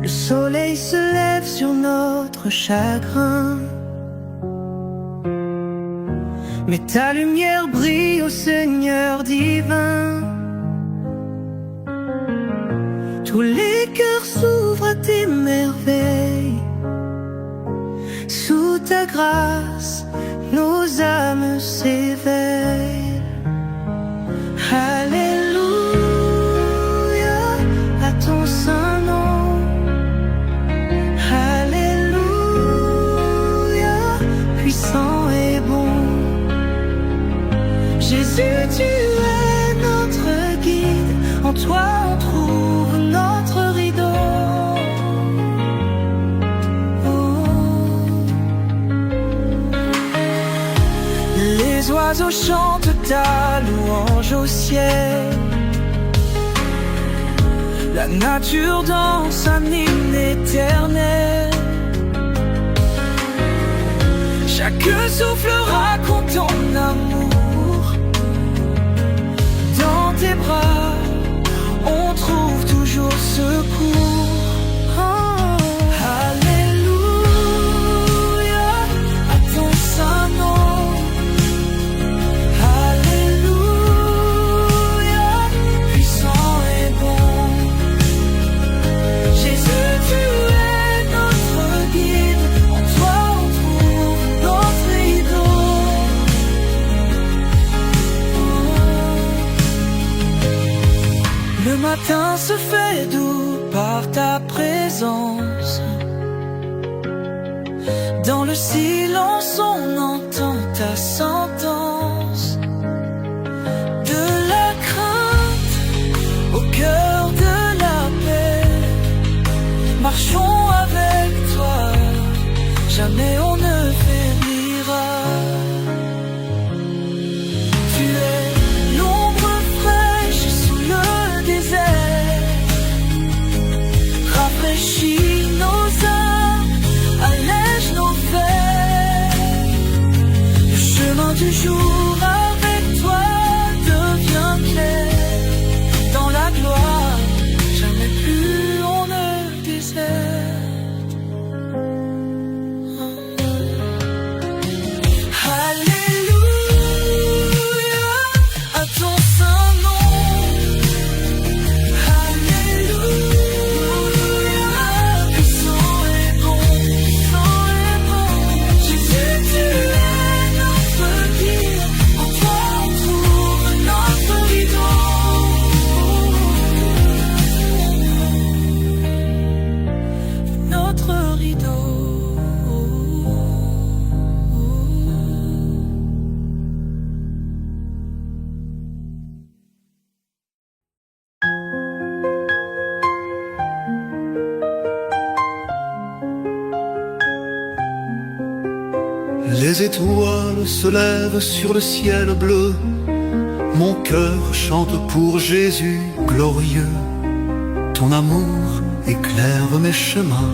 Le soleil se lève sur notre chagrin, mais ta lumière brille, ô Seigneur divin. Tous les cœurs s'ouvrent à tes merveilles. Sous ta grâce, nos âmes s'éveillent. Alléluia à ton saint nom. Alléluia, puissant et bon. Jésus, tu es notre guide. En toi on trouve notre rideau. Les oiseaux chantent ta louange au ciel. La nature danse un hymne éternel. Chaque souffle raconte ton amour. Dans tes bras, on trouve toujours secours. Alléluia à ton saint nom. Le matin se fait doux par ta présence. Dans le silence on entend ta sentence. De la crainte au cœur de la paix, marchons avec toi, jamais on ne faiblira. Tu es l'ombre fraîche sous le désert, rafraîchis nos âmes, allège nos fers. Le chemin du jour avec toi devient clair. Dans la gloire, jamais plus on ne déserte. Alléluia à ton saint nom. Les étoiles se lèvent sur le ciel bleu. Mon cœur chante pour Jésus glorieux. Ton amour éclaire mes chemins.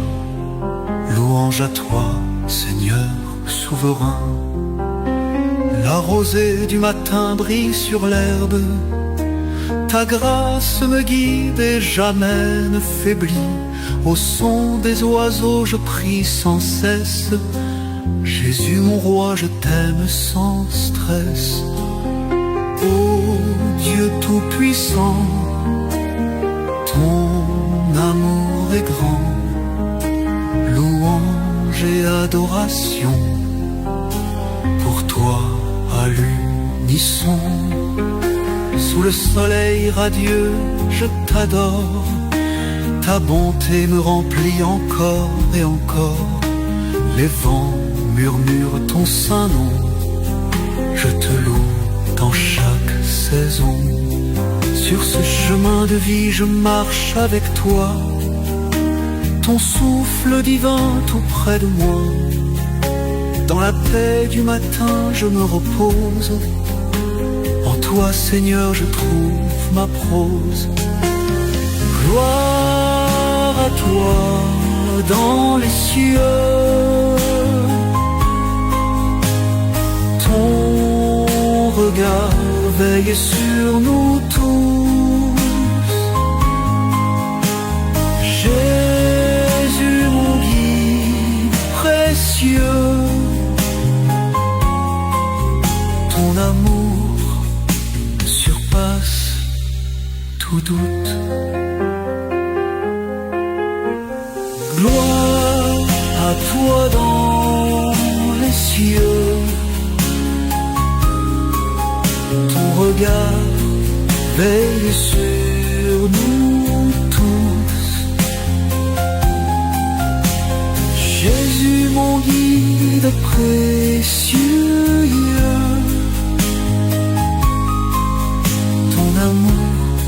Louange à toi, Seigneur souverain. La rosée du matin brille sur l'herbe. Ta grâce me guide et jamais ne faiblit. Au son des oiseaux je prie sans cesse. Jésus mon roi, je t'aime sans stress. Ô Dieu tout-puissant, ton amour est grand. Louange et adoration pour toi à l'unisson. Sous le soleil radieux, je t'adore. Ta bonté me remplit encore et encore. Les vents murmure ton saint nom, je te loue dans chaque saison. Sur ce chemin de vie je marche avec toi, ton souffle divin tout près de moi. Dans la paix du matin je me repose, en toi Seigneur je trouve ma prose. Gloire à toi dans les cieux, ton regard veille sur nous tous. Jésus, à toi dans les cieux. Ton regard veille sur nous tous. Jésus, mon guide précieux, ton amour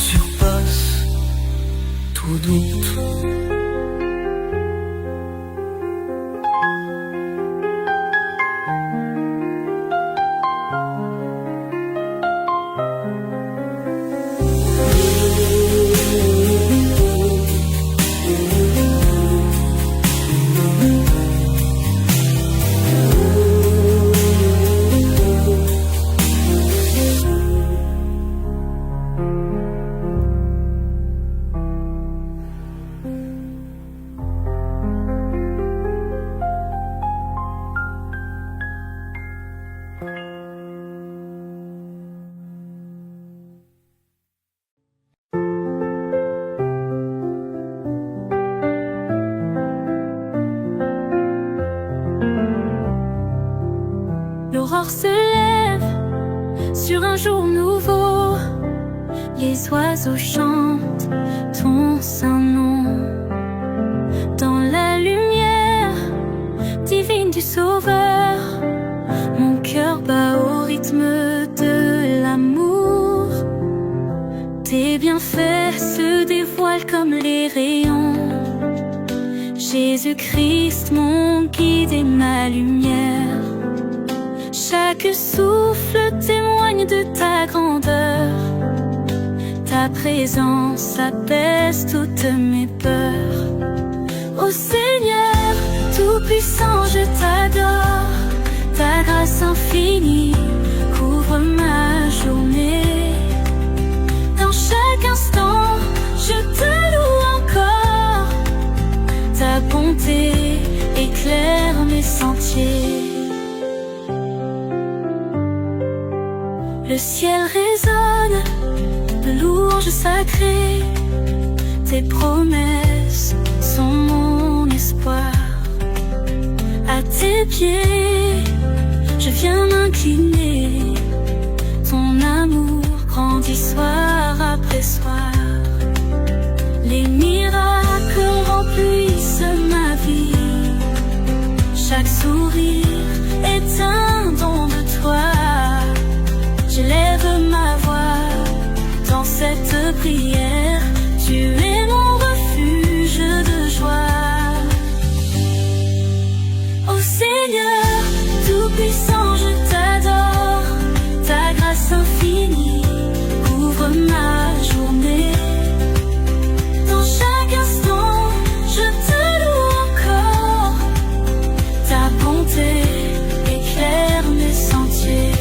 surpasse tout doute. L'aurore se lève sur un jour nouveau, les oiseaux chantent ton saint nom. Dans la lumière divine du Sauveur, mon cœur bat au rythme de l'amour. Tes bienfaits se dévoilent comme les rayons. Jésus-Christ, mon guide et ma lumière. Chaque souffle témoigne de ta grandeur. Ta présence apaise toutes mes peurs. Ô Seigneur, Tout-Puissant, je t'adore. Ta grâce infinie couvre ma journée. Dans chaque instant, je te loue encore. Ta bonté éclaire mes sentiers. Le ciel résonne de louanges sacrées. Tes promesses sont mon espoir. À tes pieds, je viens m'incliner. Ton amour grandit soir après soir. Les miracles remplissent ma vie. Chaque sourire est un don de toi. J'élève ma voix dans cette prière. Tu es mon refuge de joie. Ô Seigneur, Tout-Puissant, je t'adore. Ta grâce infinie couvre ma journée. Dans chaque instant, je te loue encore. Ta bonté éclaire mes sentiers.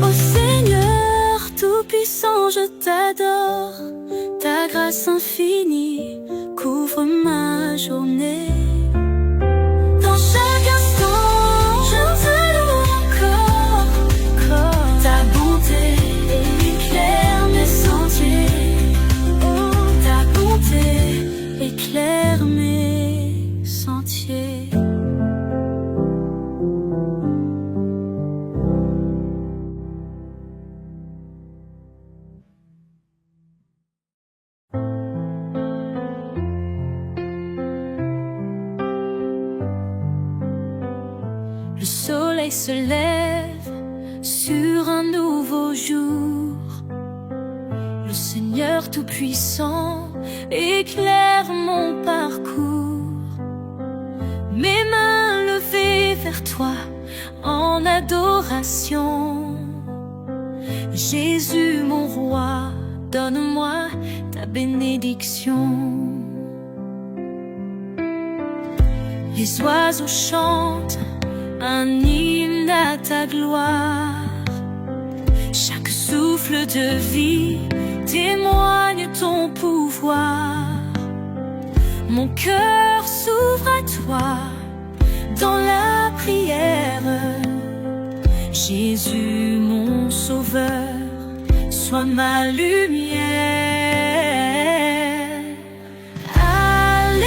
Ô Seigneur, Tout-Puissant, je t'adore. Ta grâce infinie couvre ma journée. Dans chaque instant, je te loue encore. Ta bonté éclaire mes sentiers. Oh, ta bonté éclaire mes sentiers. Le soleil se lève sur un nouveau jour. Le Seigneur Tout-Puissant éclaire mon parcours. Mes mains levées vers toi en adoration. Jésus mon roi, donne-moi ta bénédiction. Les oiseaux chantent un hymne à ta gloire. Chaque souffle de vie témoigne ton pouvoir. Mon cœur s'ouvre à toi dans la prière. Jésus mon sauveur, sois ma lumière. Alléluia.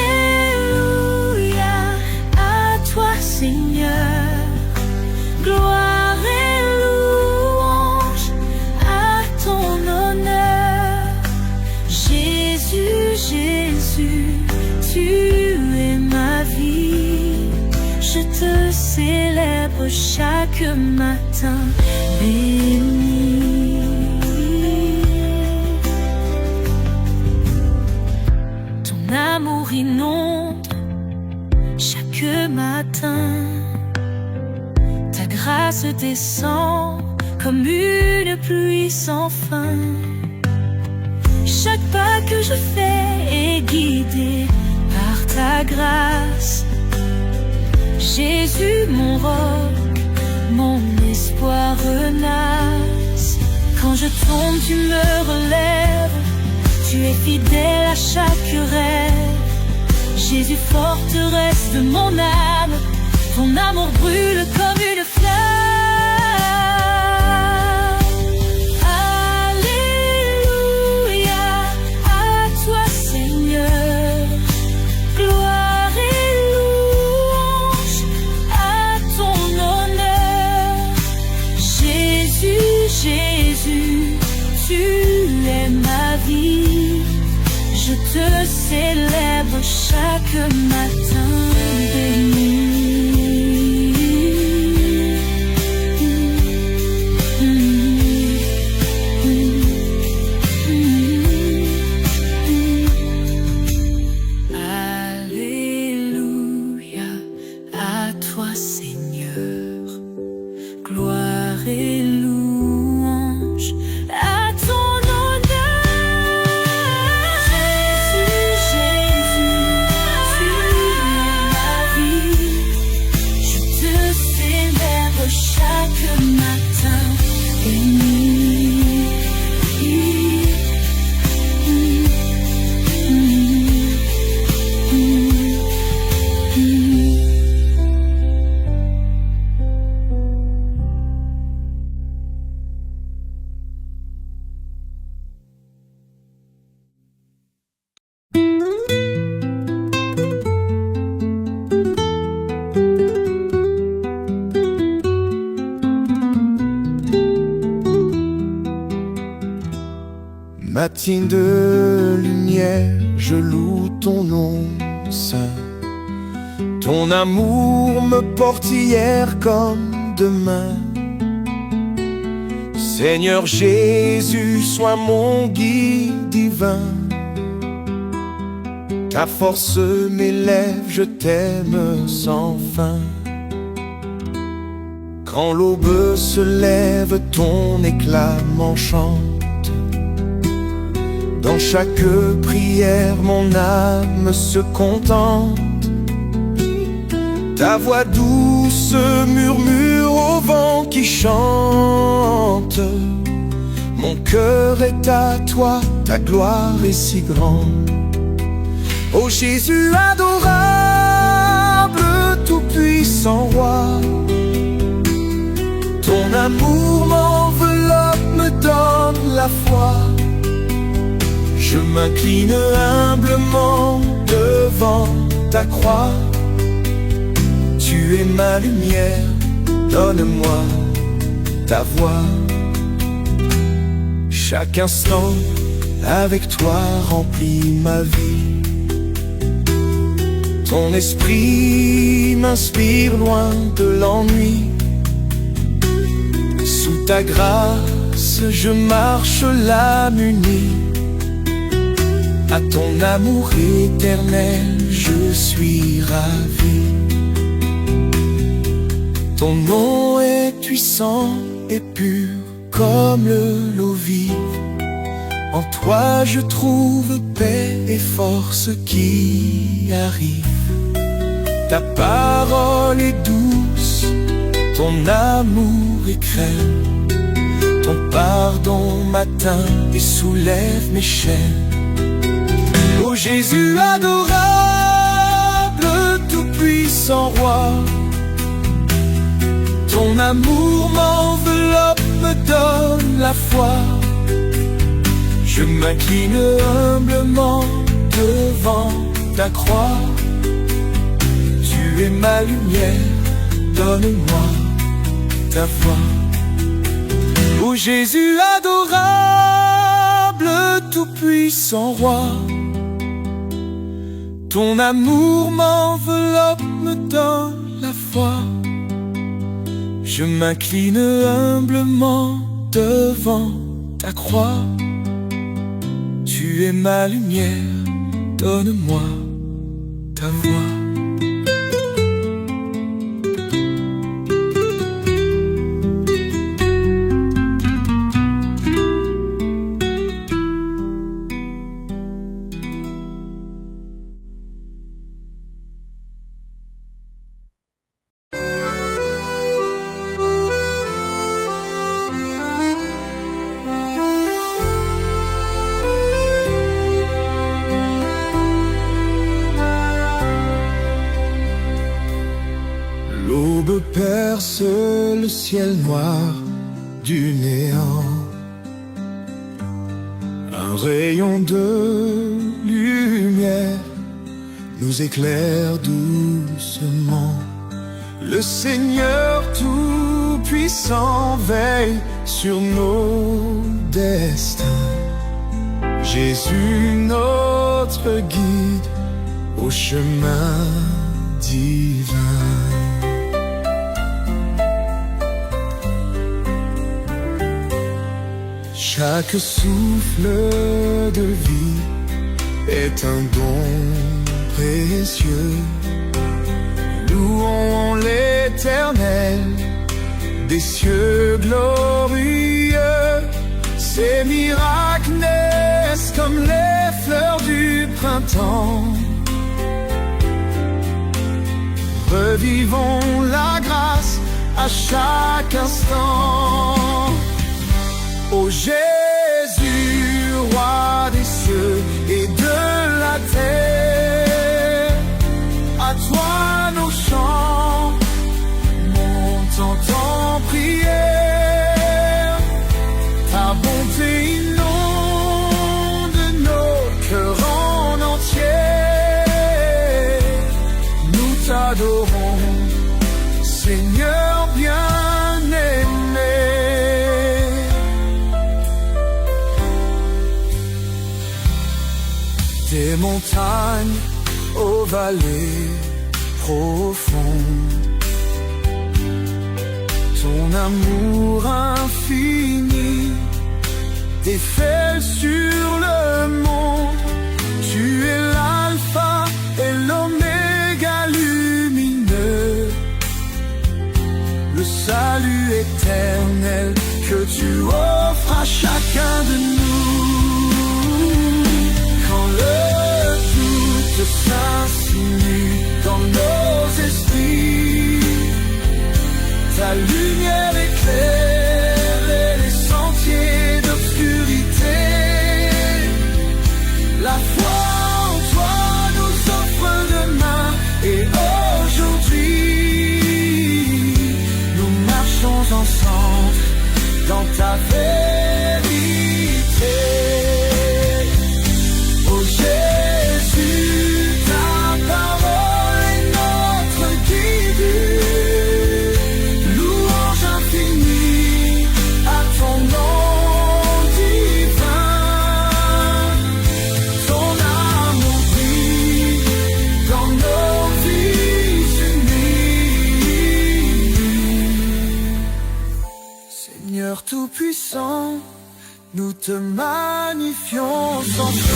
célèbre chaque matin béni. Ton amour inonde chaque matin, ta grâce descend comme une pluie sans fin. Chaque pas que je fais est guidé par ta grâce. Jésus, mon roc, mon espoir renace. Quand je tombe, tu me relèves. Tu es fidèle à chaque rêve. Jésus, forteresse de mon âme, ton amour brûle comme une flamme. Alléluia, à toi Seigneur, gloire et louange à ton honneur. Jésus, Jésus, tu es ma vie. Je te célèbre chaque matin béni. Alléluia, à toi Seigneur, gloire et louange à ton honneur. Jésus, Jésus, tu es ma vie. Je te célèbre chaque matin béni. Matin de lumière, je loue ton nom saint. Ton amour me porte hier comme demain. Seigneur Jésus, sois mon guide divin. Ta force m'élève, je t'aime sans fin. Quand l'aube se lève, ton éclat m'enchante. Dans chaque prière, mon âme se contente. Ta voix douce murmure au vent qui chante. Mon cœur est à toi, ta gloire est si grande. Ô Jésus adorable, tout-puissant roi, ton amour m'enveloppe, me donne la foi. Je m'incline humblement devant ta croix. Tu es ma lumière, donne-moi ta voix. Chaque instant avec toi remplit ma vie. Ton esprit m'inspire loin de l'ennui. Sous ta grâce, je marche l'âme unie. À ton amour éternel, je suis ravi. Ton nom est puissant et pur comme l'eau vive. En toi je trouve paix et force qui arrive. Ta parole est douce, ton amour est crème. Ton pardon m'atteint et soulève mes chaînes. Ô Jésus adorable, tout-puissant roi, ton amour m'enveloppe, me donne la foi. Je m'incline humblement devant ta croix. Tu es ma lumière, donne-moi ta voix. Ô Jésus adorable, tout-puissant roi, ton amour m'enveloppe, me donne la foi. Je m'incline humblement devant ta croix. Tu es ma lumière, donne-moi ta voix. L'aube perce le ciel noir du néant. Un rayon de lumière nous éclaire doucement. Le Seigneur Tout-Puissant veille sur nos destins. Jésus notre guide au chemin divin. Chaque souffle de vie est un don précieux. Louons l'Éternel des cieux glorieux. Ces miracles naissent comme les fleurs du printemps. Revivons la grâce à chaque instant. Ô Jésus, roi des cieux et de la terre, à toi nos chants montent en prière. Ta bonté inonde nos cœurs en entier. Nous t'adorons, Seigneur bien-aimé. Des montagnes aux vallées profondes, ton amour infini déferle sur le monde. Tu es l'alpha et l'oméga lumineux, le salut éternel que tu offres à chacun de nous. Quand le doute s'insinue dans nos esprits, ta lumière éclaire les sentiers d'obscurité. La foi en toi nous offre demain, et aujourd'hui nous marchons ensemble dans ta vérité. Oh Jésus, ta parole est notre guide. Louange infinie à ton nom divin. Ton amour brille dans nos vies unies. Seigneur Tout-Puissant, nous te magnifions sans fin.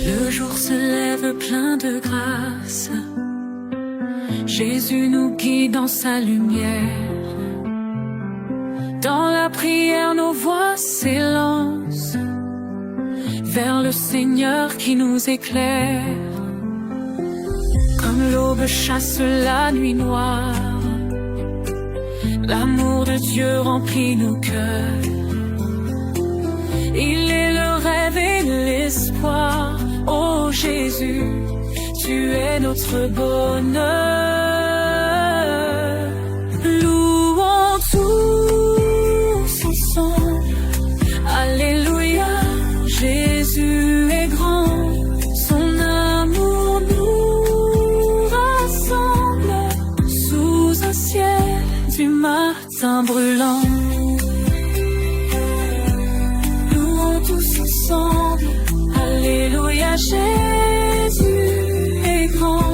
Le jour se lève plein de grâce. Jésus nous guide dans sa lumière. Dans la prière, nos voix s'élancent vers le Seigneur qui nous éclaire. Comme l'aube chasse la nuit noire, L'amour de Dieu remplit nos cœurs. Il est le rêve et l'espoir. Oh Jésus, tu es notre bonheur. Louons tous ensemble. Alléluia, Jésus est grand. Son amour nous rassemble sous un ciel du matin brûlant. Louons tous ensemble. Alléluia, Jésus est grand.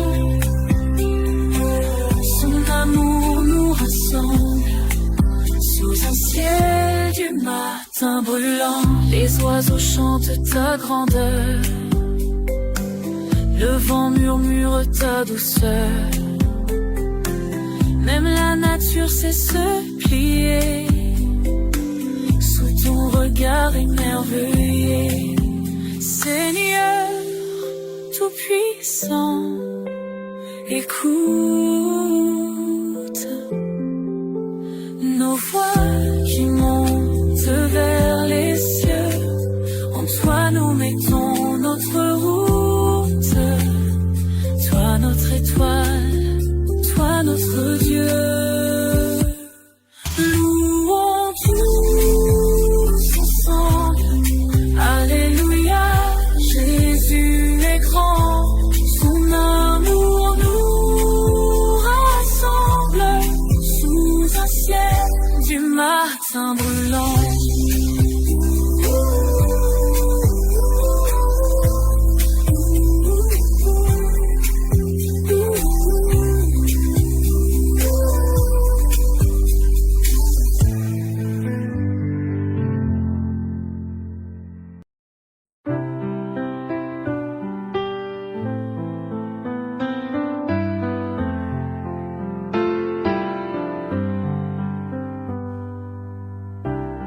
Son amour nous rassemble sous un ciel du matin brûlant. Les oiseaux chantent ta grandeur. Le vent murmure ta douceur. Même la nature sait se plier sous ton regard émerveillé. Seigneur tout-puissant, écoute nos voix qui montent vers les cieux. En toi nous mettons notre route. Toi notre étoile, toi notre Dieu. Louons tous ensemble. Alléluia, Jésus est grand. Son amour nous rassemble sous un ciel du matin brûlant.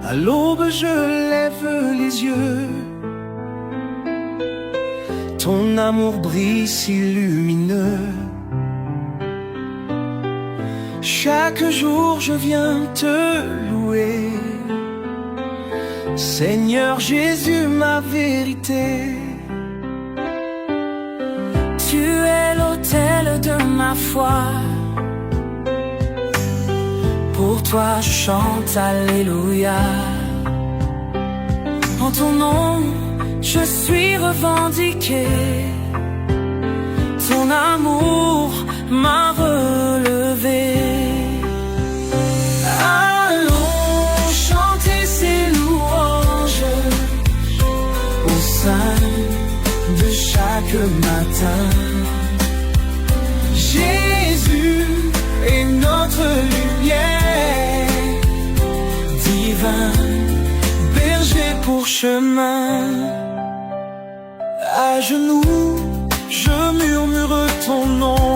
À l'aube je lève les yeux. Ton amour brille si lumineux. Chaque jour je viens te louer. Seigneur Jésus, ma vérité. Tu es l'autel de ma foi. Pour toi je chante Alléluia. En ton nom je suis revendiqué. Ton amour m'a relevé. Allons chanter ses louanges au sein de chaque matin. Jésus est notre lumière, divin berger pour chemin. À genoux, je murmure ton nom.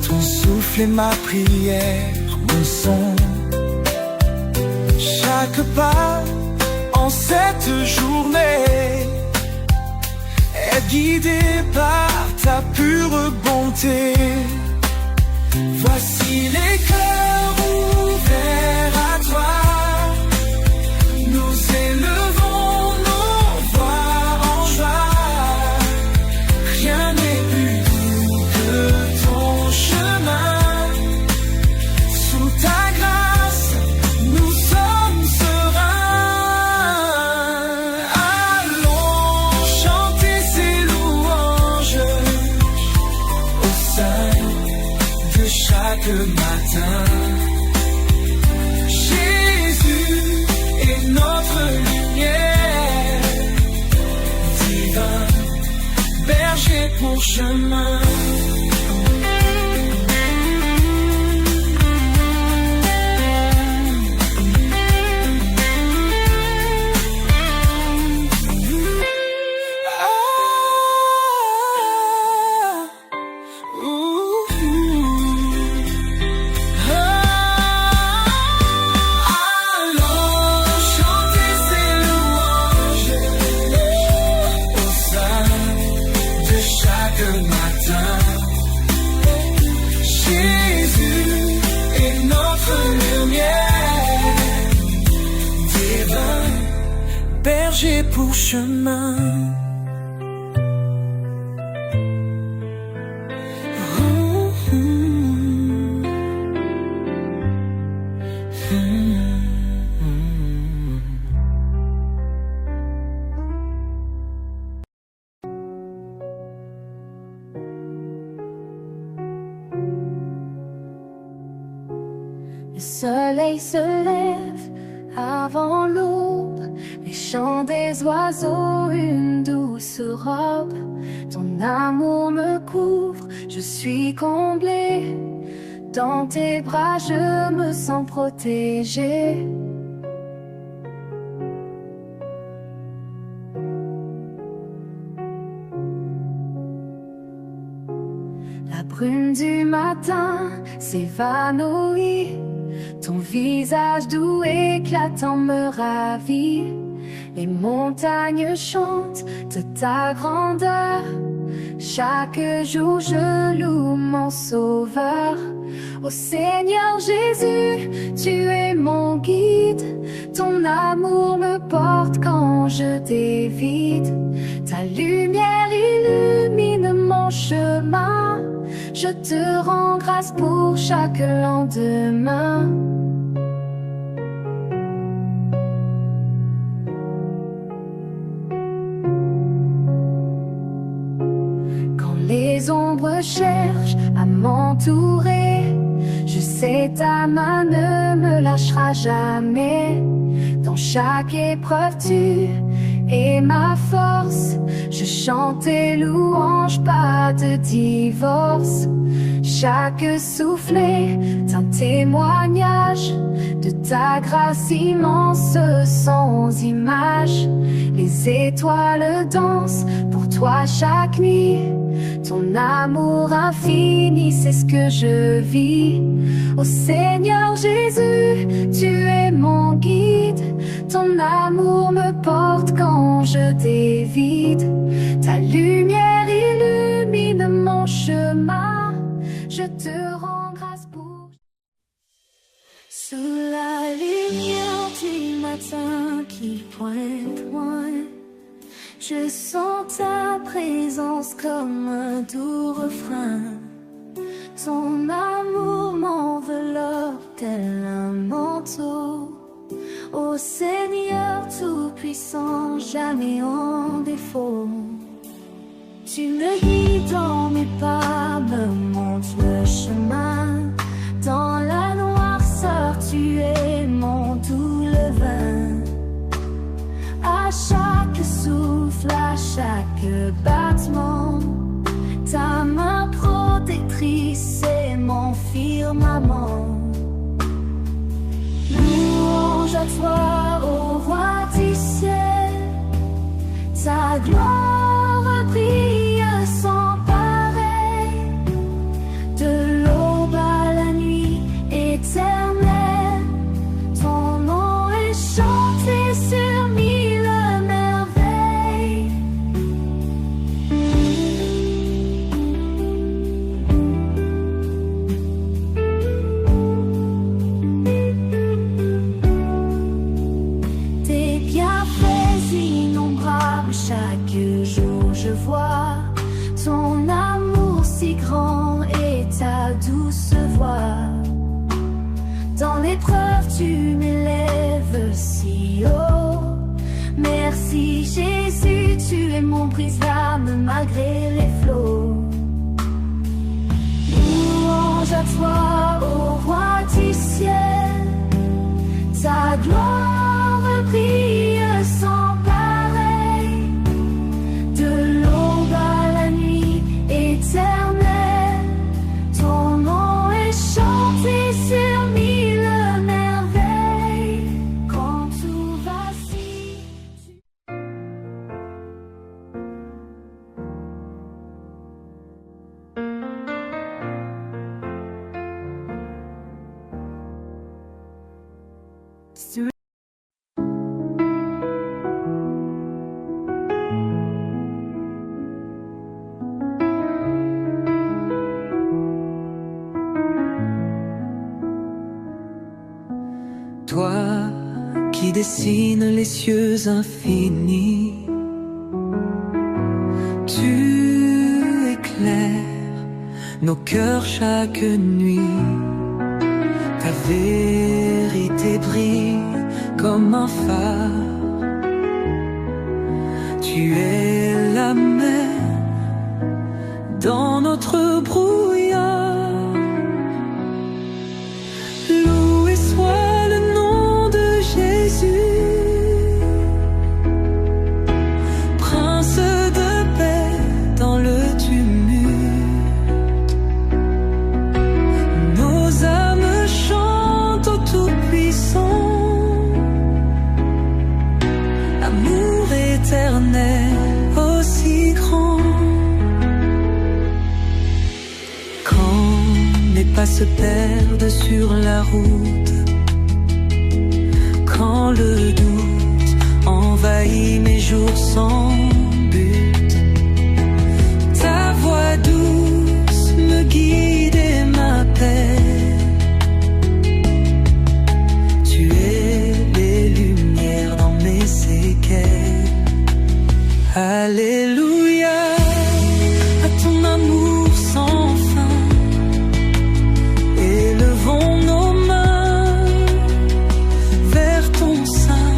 Ton souffle est ma prière, mon son. Chaque pas en cette journée est guidé par ta pure bonté. Voici les cœurs ouverts à toi. Nous élevons nos voix en joie. Rien n'est plus doux que ton chemin. Sous ta grâce, nous sommes sereins. Allons chanter ces louanges au sein de chaque matin. Jésus est notre lumière, divin berger pour chemin. es notre lumière divin, berger pour chemin. Le soleil se lève avant l'aube, les chants des oiseaux, une douce robe. Ton amour me couvre, je suis comblée. Dans tes bras je me sens protégée. La brume du matin s'évanouit. Ton visage doux éclatant me ravit. Les montagnes chantent de ta grandeur. Chaque jour je loue mon sauveur. Ô Seigneur Jésus, tu es mon guide. Ton amour me porte quand je dévide. Ta lumière illumine mon chemin. Je te rends grâce pour chaque lendemain. Quand les ombres cherchent à m'entourer, je sais ta main ne me lâchera jamais. Dans chaque épreuve tu es ma force. Je chante tes louanges, pas de divorce. Chaque souffle est un témoignage de ta grâce immense sans image. Les étoiles dansent pour toi chaque nuit. Ton amour infini, c'est ce que je vis. Ô Seigneur Jésus, tu es mon guide. Ton amour me porte quand je dévide. Ta lumière illumine mon chemin. Je te rends grâce pour... Sous la lumière du matin qui pointe loin, je sens ta présence comme un doux refrain. Ton amour m'enveloppe tel un manteau. Ô Seigneur tout-puissant, jamais en défaut. Tu me guides dans mes pas, me montres le chemin. Dans la noirceur, tu es mon doux levain. À chaque souffle, à chaque battement, ta main protectrice est mon firmament. Louange à toi, ô roi du ciel, ta gloire brille sans pareil. De l'aube à la nuit éternelle, ton nom est chanté sur mille merveilles. Tes bienfaits innombrables, chaque jour je vois ton amour si grand et ta douce voix. Dans l'épreuve tu m'élèves si haut. Merci Jésus, tu es mon brise-lames malgré les flots. Louange à toi, ô roi du ciel, ta gloire brille sans pareil. De l'aube à la nuit éternelle, ton nom est chanté sur mille merveilles. Quand tout vacille, dessine les cieux infinis. Tu éclaires nos cœurs chaque nuit. Ta vérité brille comme un phare. Tu es la mer dans notre brouillard. Loué soit le nom de Jésus, Prince de paix dans le tumulte. Nos âmes chantent au Tout-Puissant, amour éternel aussi grand. Quand mes pas se perdent sur la route, quand le doute envahit mes jours sans but, ta voix douce me guide et m'appelle. Tu es les lumières dans mes séquelles. Alléluia à ton amour sans fin. Élevons nos mains vers ton sein.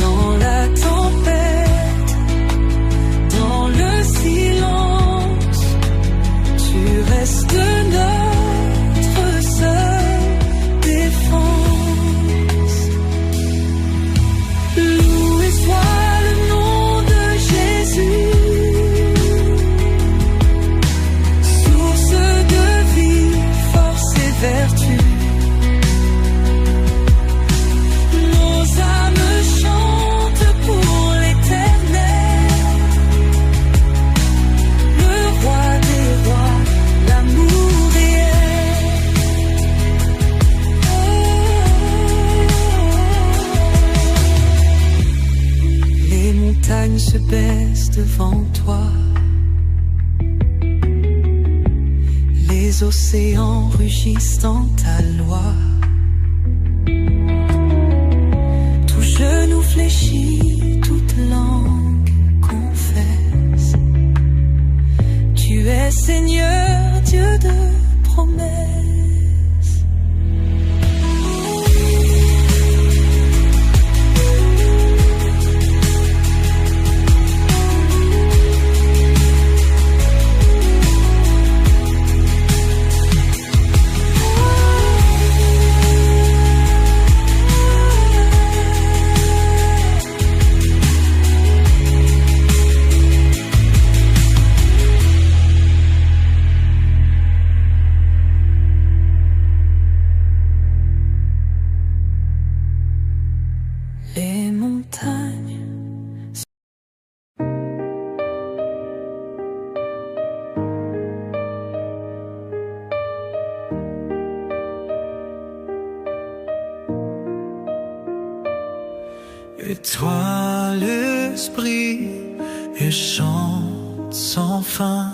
Dans la tempête, dans le silence, tu restes notre seule défense. Loué soit le nom de Jésus, source de vie, force et vertu. Nos âmes chantent pour l'éternel, le roi des rois, l'amour réel. Les montagnes se baissent devant toi, les océans rugissent en ta loi. Tout genou fléchit, toute langue confesse. Tu es Seigneur, Dieu de promesses. Les montagnes Et toi l'esprit et chante sans fin.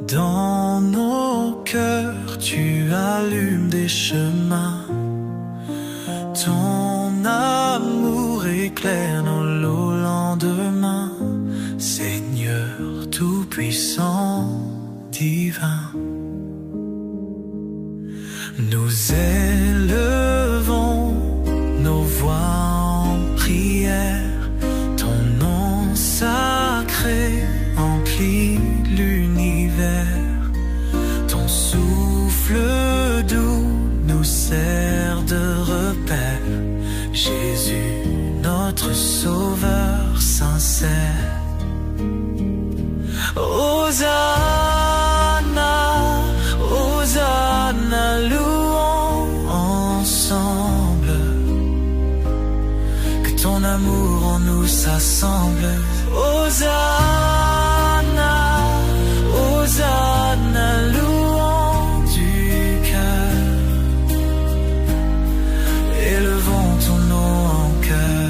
Dans nos cœurs tu allumes des chemins. Ton amour éclaire nos lots lendemains. Seigneur tout-puissant, divin. Nous élevons nos voix en prière. Ton nom sacré emplit l'univers. Ton souffle doux nous sert de repère. Jésus, notre sauveur sincère. Hosanna, Hosanna, louons ensemble. Que ton amour en nous s'assemble. Hosanna, Hosanna, louons du cœur. Élevons ton nom en cœur.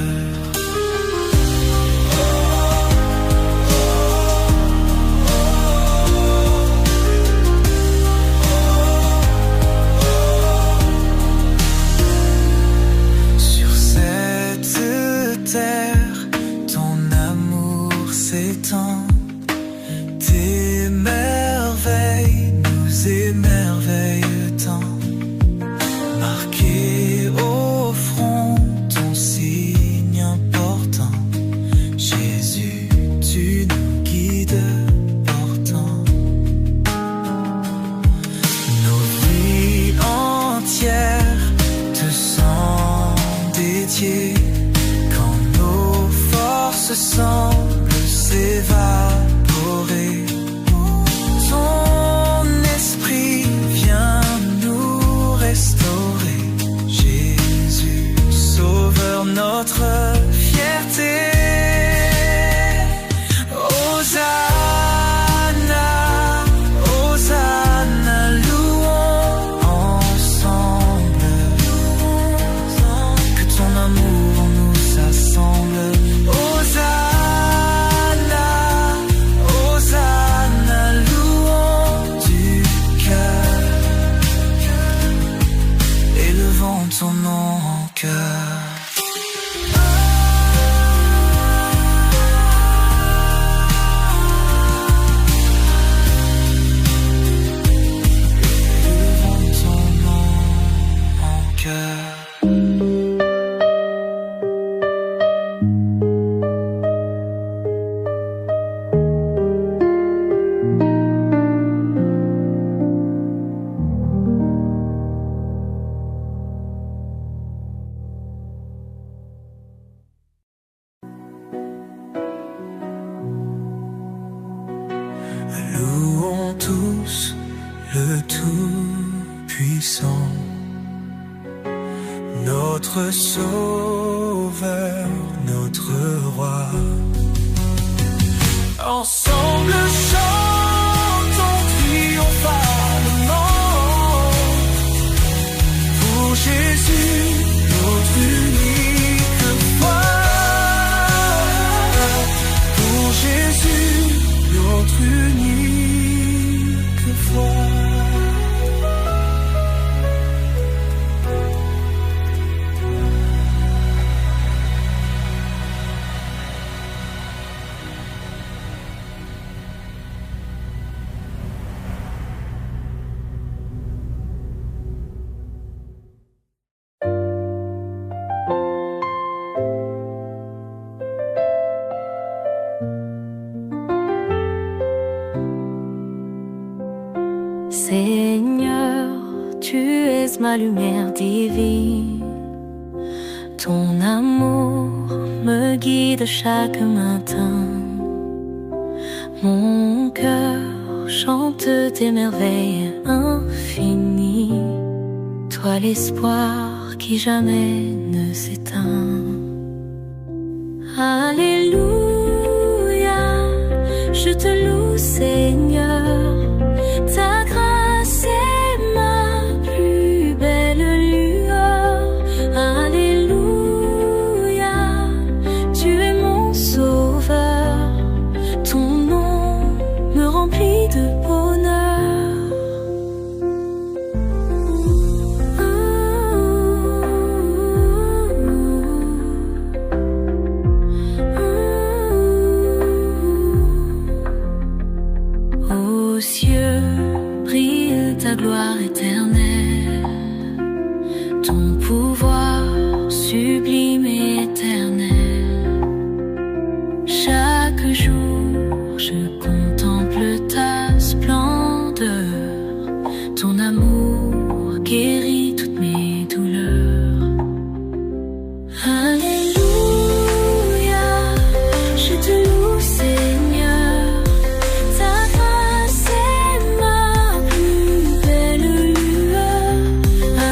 tous le Tout-Puissant, notre Sauveur, notre Roi. Ensemble chantons triomphalement pour Jésus, notre unique foi. Pour Jésus, notre unique foi. Seigneur, tu es ma lumière divine. Ton amour me guide chaque matin. Mon cœur chante tes merveilles infinies. Toi l'espoir qui jamais ne s'éteint. Alléluia, je te loue Seigneur. Ta grâce est ma plus belle lueur. Alléluia, tu es mon sauveur. Ton nom me remplit de bonheur. Aux cieux brille ta gloire éternelle, ton pouvoir sublime et éternel. Chaque jour je contemple ta splendeur, ton amour guérit toutes mes douleurs. Alléluia, je te loue Seigneur. Ta grâce est ma plus belle lueur.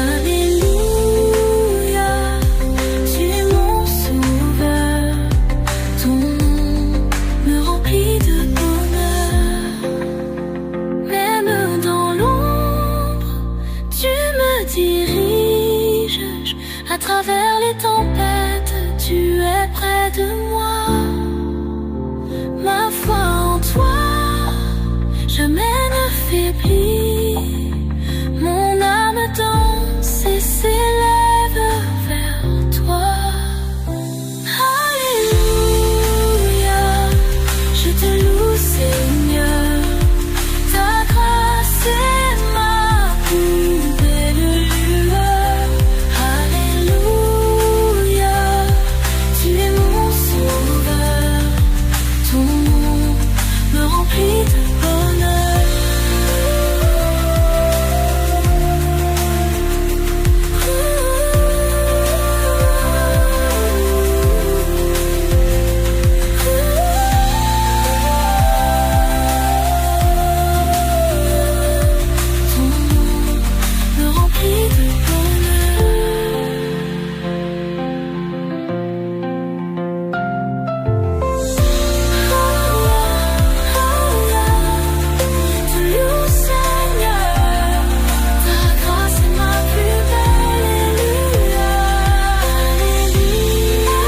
Alléluia, tu es mon sauveur. Ton nom me remplit de bonheur. Même dans l'ombre, tu me diriges. À travers les tempêtes, tu es près de moi. Ma foi en toi jamais ne faiblit. Mon âme danse et s'élève vers toi. Alléluia, je te loue Seigneur. Ta grâce est ma plus belle lueur. Alléluia, tu es mon sauveur. Ton nom me remplit de bonheur. Ton nom me remplit de te loue Seigneur, ta grâce est ma plus belle lueur. Alléluia,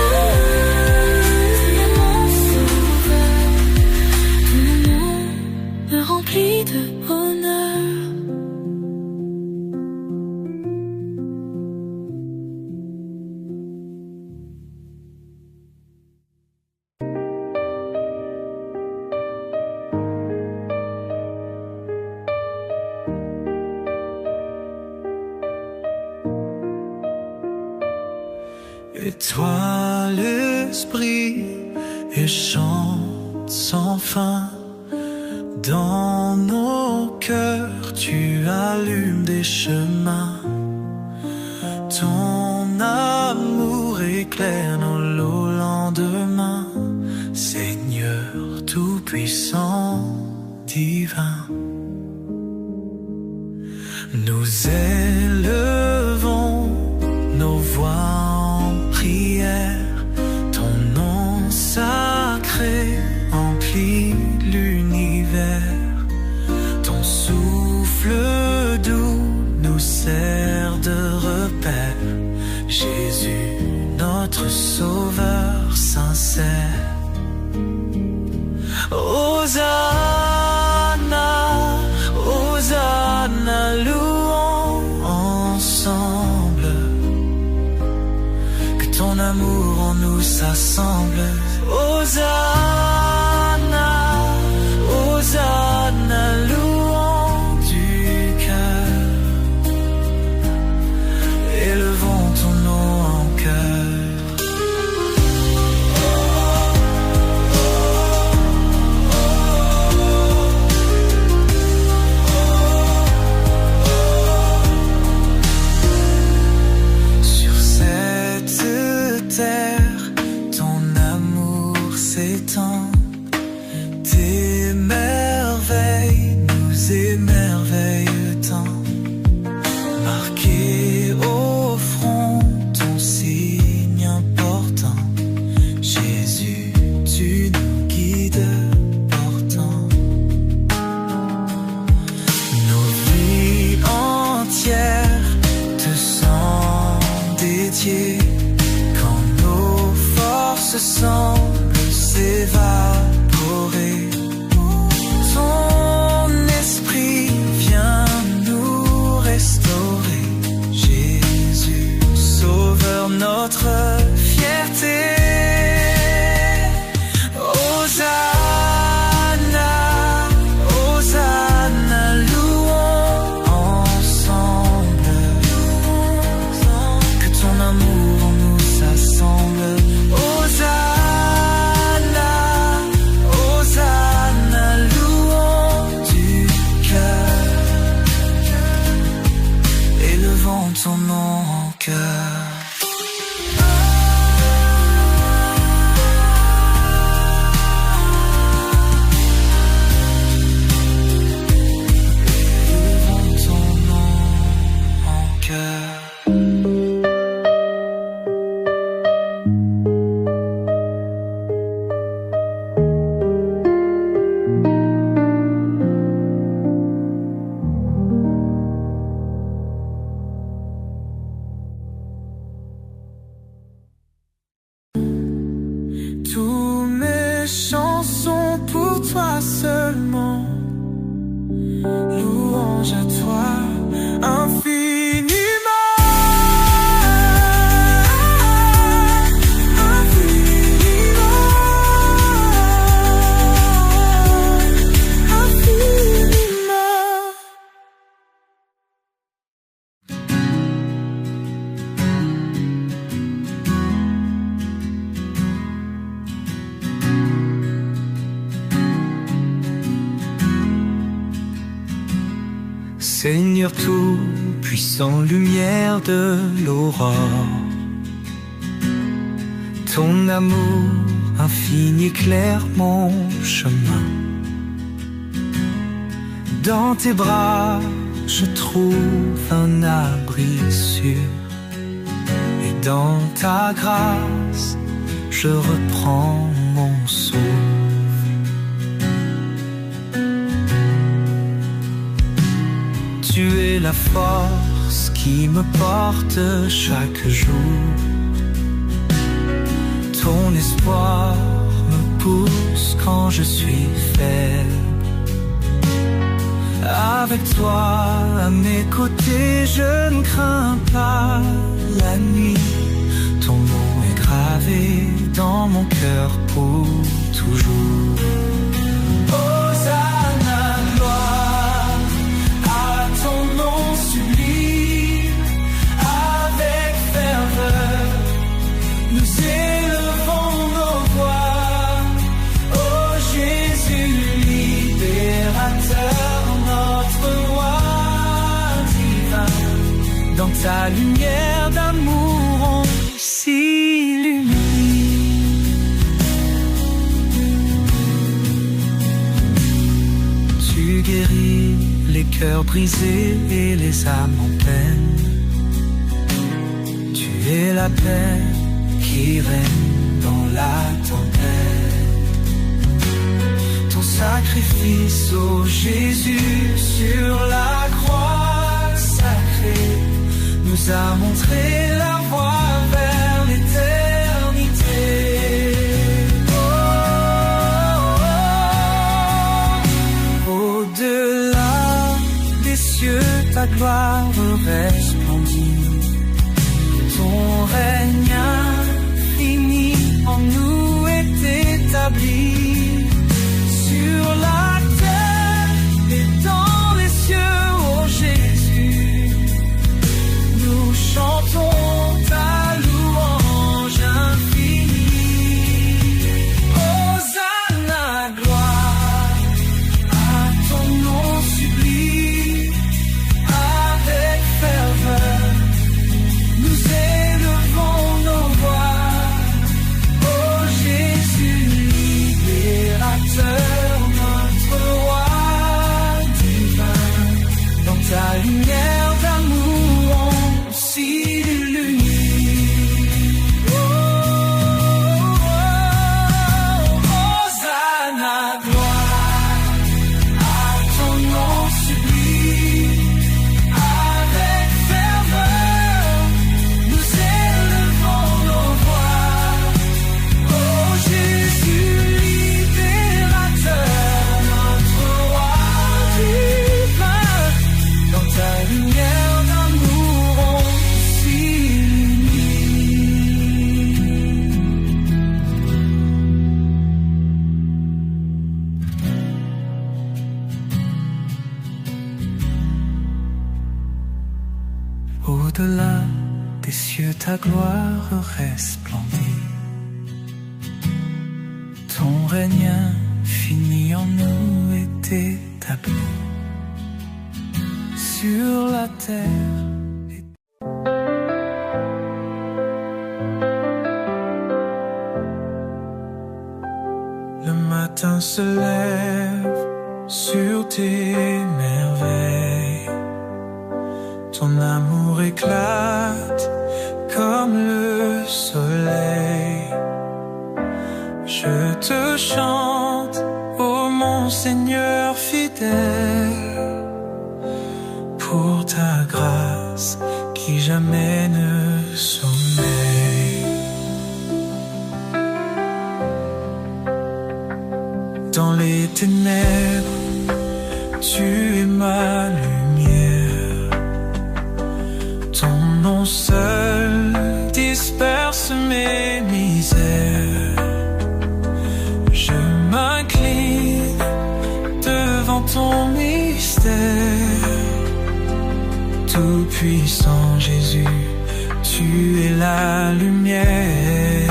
tu es mon sauveur. Ton nom me remplit de bonheur. Et toi l'esprit et chante sans fin. Dans nos cœurs tu allumes des chemins. Ton amour éclaire nos lots lendemains. Seigneur tout-puissant, divin. Nous élevons nos voix en prière, ton nom sacré emplit l'univers, ton souffle doux nous sert de repère, Jésus, notre sauveur sincère. Hosanna, Hosanna, louons ensemble, que ton amour en nous s'assemble. Hosanna, Hosanna, louons du cœur, élevons ton nom en cœur. Ton amour s'étend, tes merveilles nous émerveillent tant. Marqué au front ton signe important, Jésus, tu nous guides portant. Nos vies entières te sont dédiées, se semble s'évaporer. Ton esprit vient nous restaurer. Jésus, sauveur, notre fierté. Hosanna, Hosanna, louons ensemble, que ton amour en nous s'assemble. Hosanna, Hosanna, louons du cœur, élevons ton nom en cœur. Élevons ton nom en cœur. Tous mes chants sont pour toi seulement, louange à toi infiniment. Seigneur tout-puissant, lumière de l'aurore, ton amour infini éclaire mon chemin. Dans tes bras, je trouve un abri sûr, et dans ta grâce, je reprends mon souffle. Tu es la force qui me porte chaque jour. Ton espoir me pousse quand je suis faible. Avec toi à mes côtés, je ne crains pas la nuit. Ton nom est gravé dans mon cœur pour toujours. Hosanna, gloire à ton nom sublime. Avec ferveur, nous élevons nos voix. Oh Jésus, libérateur, notre roi divin. Dans ta lumière d'amour, on s'illumine. Tu guéris les cœurs brisés et les âmes en peine. Tu es la paix qui règne dans la tempête. Ton sacrifice, ô Jésus, sur la croix sacrée, nous a montré la voie vers l'éternité. Au-delà des cieux, ta gloire resplendit. Ton règne infini en nous est établi. Sur la terre et dans les cieux, ô Jésus, nous chantons ta louange infinie. Hosanna, gloire à ton nom sublime. Avec ferveur, nous élevons nos voix. Ô Jésus, libérateur, notre roi divin, dans ta lumière d'amour on s'illumine. Hosanna, gloire à ton nom sublime. Avec ferveur, nous élevons nos voix. Ô Jésus, libérateur, notre roi divin, dans ta lumière d'amour on s'illumine. Au-delà des cieux, ta gloire resplendit. Ton règne infini en nous est établi. Sur la terre. Le matin se lève sur tes merveilles. Ton amour éclate comme le soleil. Je te chante, ô mon Seigneur fidèle, pour ta grâce qui jamais ne sommeille. Dans les ténèbres, tu es ma lumière. Ton nom seul disperse mes misères. Je m'incline devant ton mystère. Tout-puissant Jésus, tu es la lumière.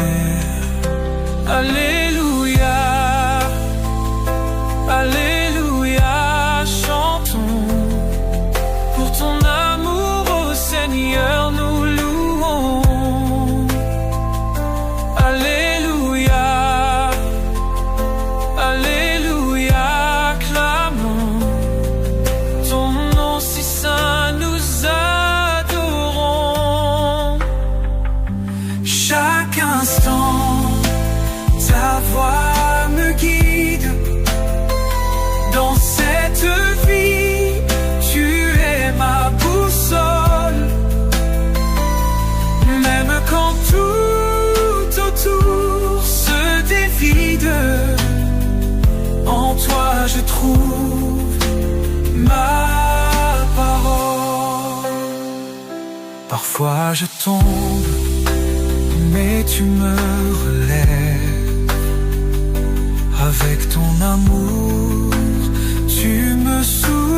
Alléluia, Alléluia, chantons pour ton amour, ô Seigneur, nous louons. Alléluia, Alléluia, clamons ton nom si saint, nous adorons. Chaque instant, ta voix me guide. Dans cette vie, tu es ma boussole. Même quand tout autour se dévide, en toi je trouve ma parole. Parfois je tombe, mais tu me relèves. Avec ton amour, tu me soulèves.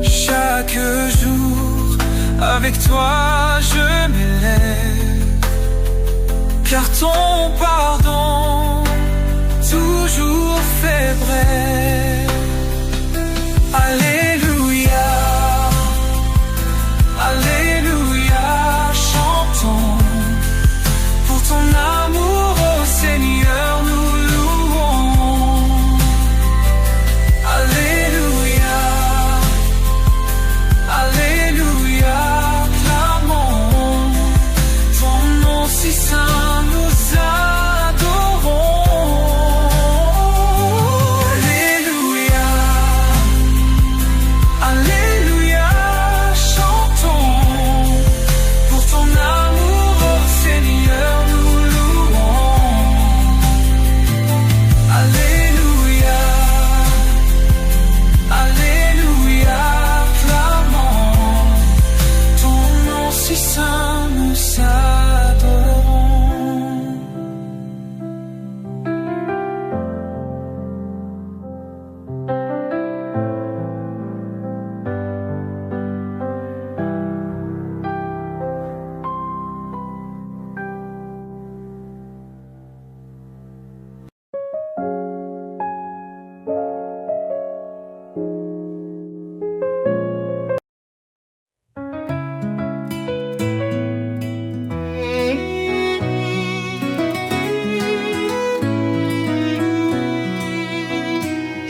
Chaque jour, avec toi je m'élève. Car ton pardon toujours fait bref. Alléluia, Alléluia, chantons pour ton amour, ô Seigneur, nous louons.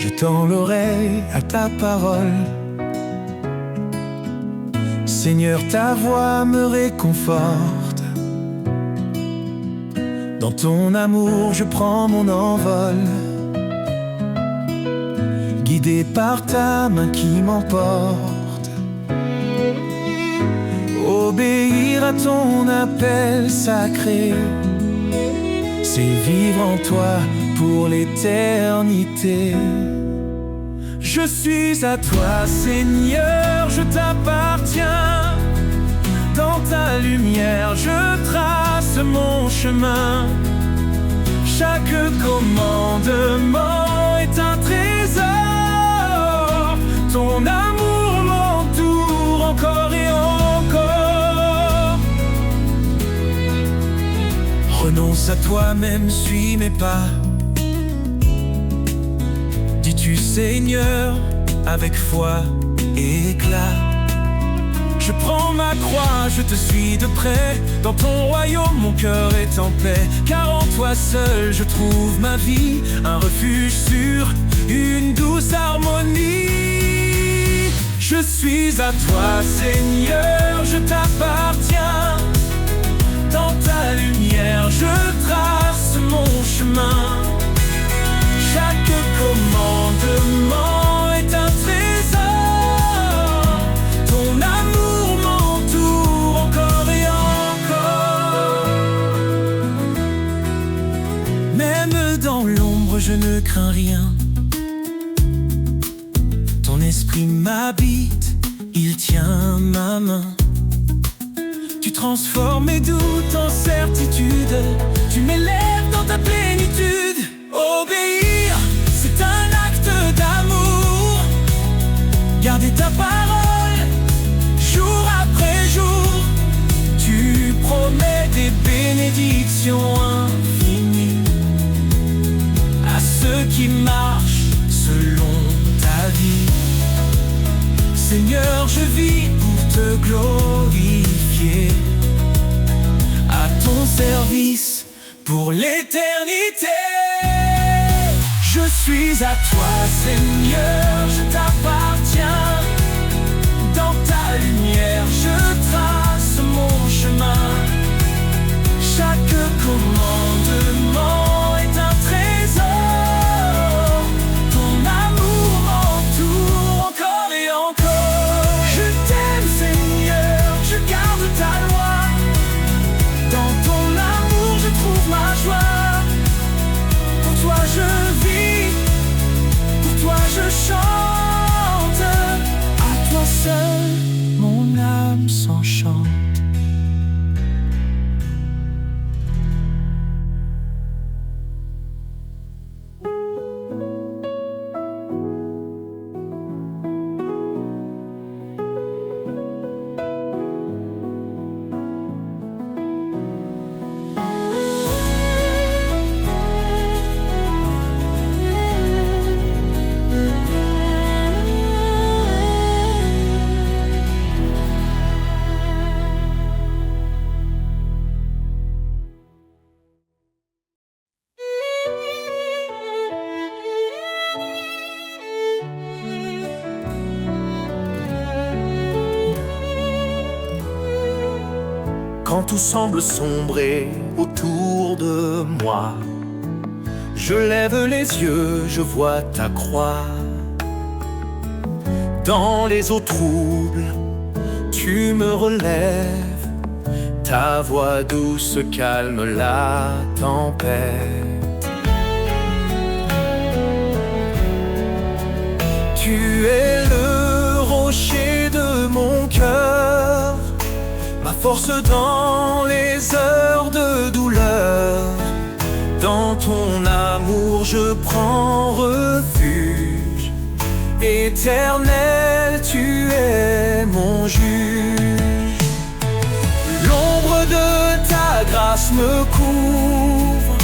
je tends l'oreille à ta parole. Seigneur, ta voix me réconforte. Dans ton amour, je prends mon envol, guidé par ta main qui m'emporte. Obéir à ton appel sacré, c'est vivre en toi pour l'éternité. Je suis à toi, Seigneur, je t'appartiens. Dans ta lumière, je trace mon chemin. Chaque commandement est un trésor. Ton amour m'entoure encore et encore. Renonce à toi-même, suis mes pas. Dis-tu, Seigneur, avec foi et éclat. Je prends ma croix, je te suis de près. Dans ton royaume, mon cœur est en paix. Car en toi seul, je trouve ma vie, un refuge sûr, une douce harmonie. Je suis à toi, Seigneur, je t'appartiens. Dans ta lumière, je trace mon chemin. Chaque commandement est un trésor. Ton amour m'entoure encore et encore. Même dans l'ombre, je ne crains rien. Ton esprit m'habite, il tient ma main. Tu transformes mes doutes en certitude. Tu m'élèves dans ta plénitude. Obéir, c'est un acte d'amour. Garder ta parole, jour après jour. Tu promets des bénédictions infinies à ceux qui marchent selon ta vie. Seigneur, je vis pour te glorifier, à ton service pour l'éternité. Je suis à toi, Seigneur, je t'appartiens. Dans ta lumière, je trace mon chemin. Chaque commandement est un trésor. Ton amour m'entoure encore et encore. Je t'aime, Seigneur, je garde ta loi. Dans ton amour, je trouve ma joie. Pour toi, je vis, pour toi, je chante. À toi seul, mon âme s'enchante. Quand tout semble sombrer autour de moi, je lève les yeux, je vois ta croix. Dans les eaux troubles, tu me relèves. Ta voix douce calme la tempête. Tu es le rocher de mon cœur, ma force dans les heures de douleur. Dans ton amour je prends refuge. Éternel, tu es mon juge. L'ombre de ta grâce me couvre.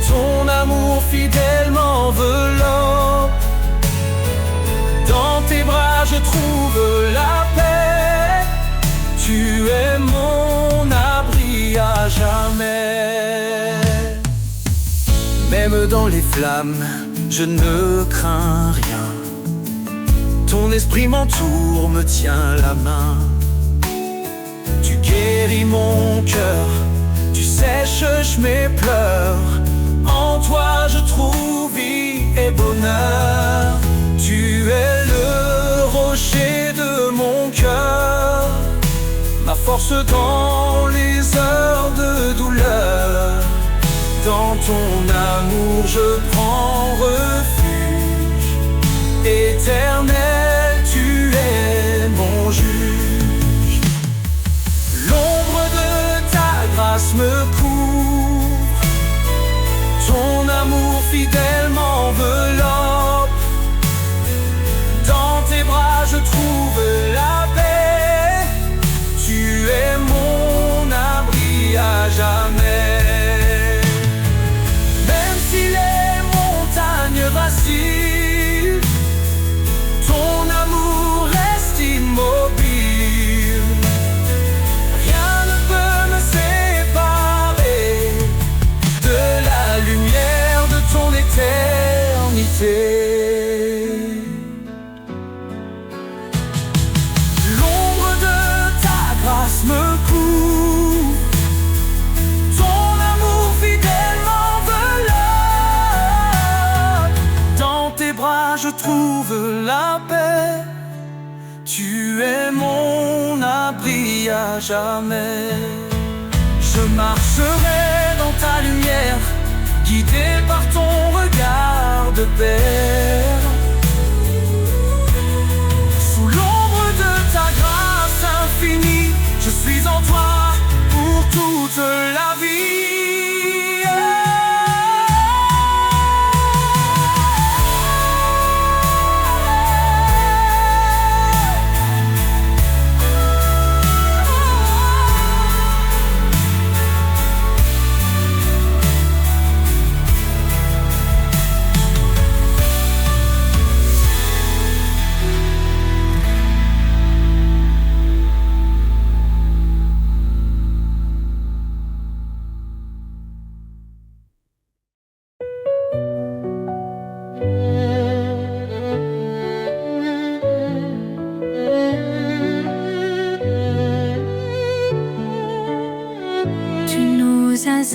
Ton amour fidèle m'enveloppe. Dans tes bras je trouve la paix. Tu es mon abri à jamais. Même dans les flammes, je ne crains rien. Ton esprit m'entoure, me tient la main. Tu guéris mon cœur, tu sèches mes pleurs. En toi je trouve vie et bonheur. Tu es le rocher de mon cœur, ma force dans les heures de douleur. Dans ton amour je prends refuge. Éternel, tu es mon juge. L'ombre de ta grâce me couvre. Ton amour fidèle m'enveloppe. Dans tes bras je trouve la paix. Tu es mon abri à jamais. Même si les montagnes vacillent, ton amour reste immobile. Rien ne peut me séparer de la lumière de ton éternité. Me couvre, ton amour fidèle m'enveloppe. Dans tes bras je trouve la paix. Tu es mon abri à jamais. Je marcherai dans ta lumière, guidé par ton regard de paix. Sous l'ombre de ta grâce infinie, je suis en toi pour toute la vie.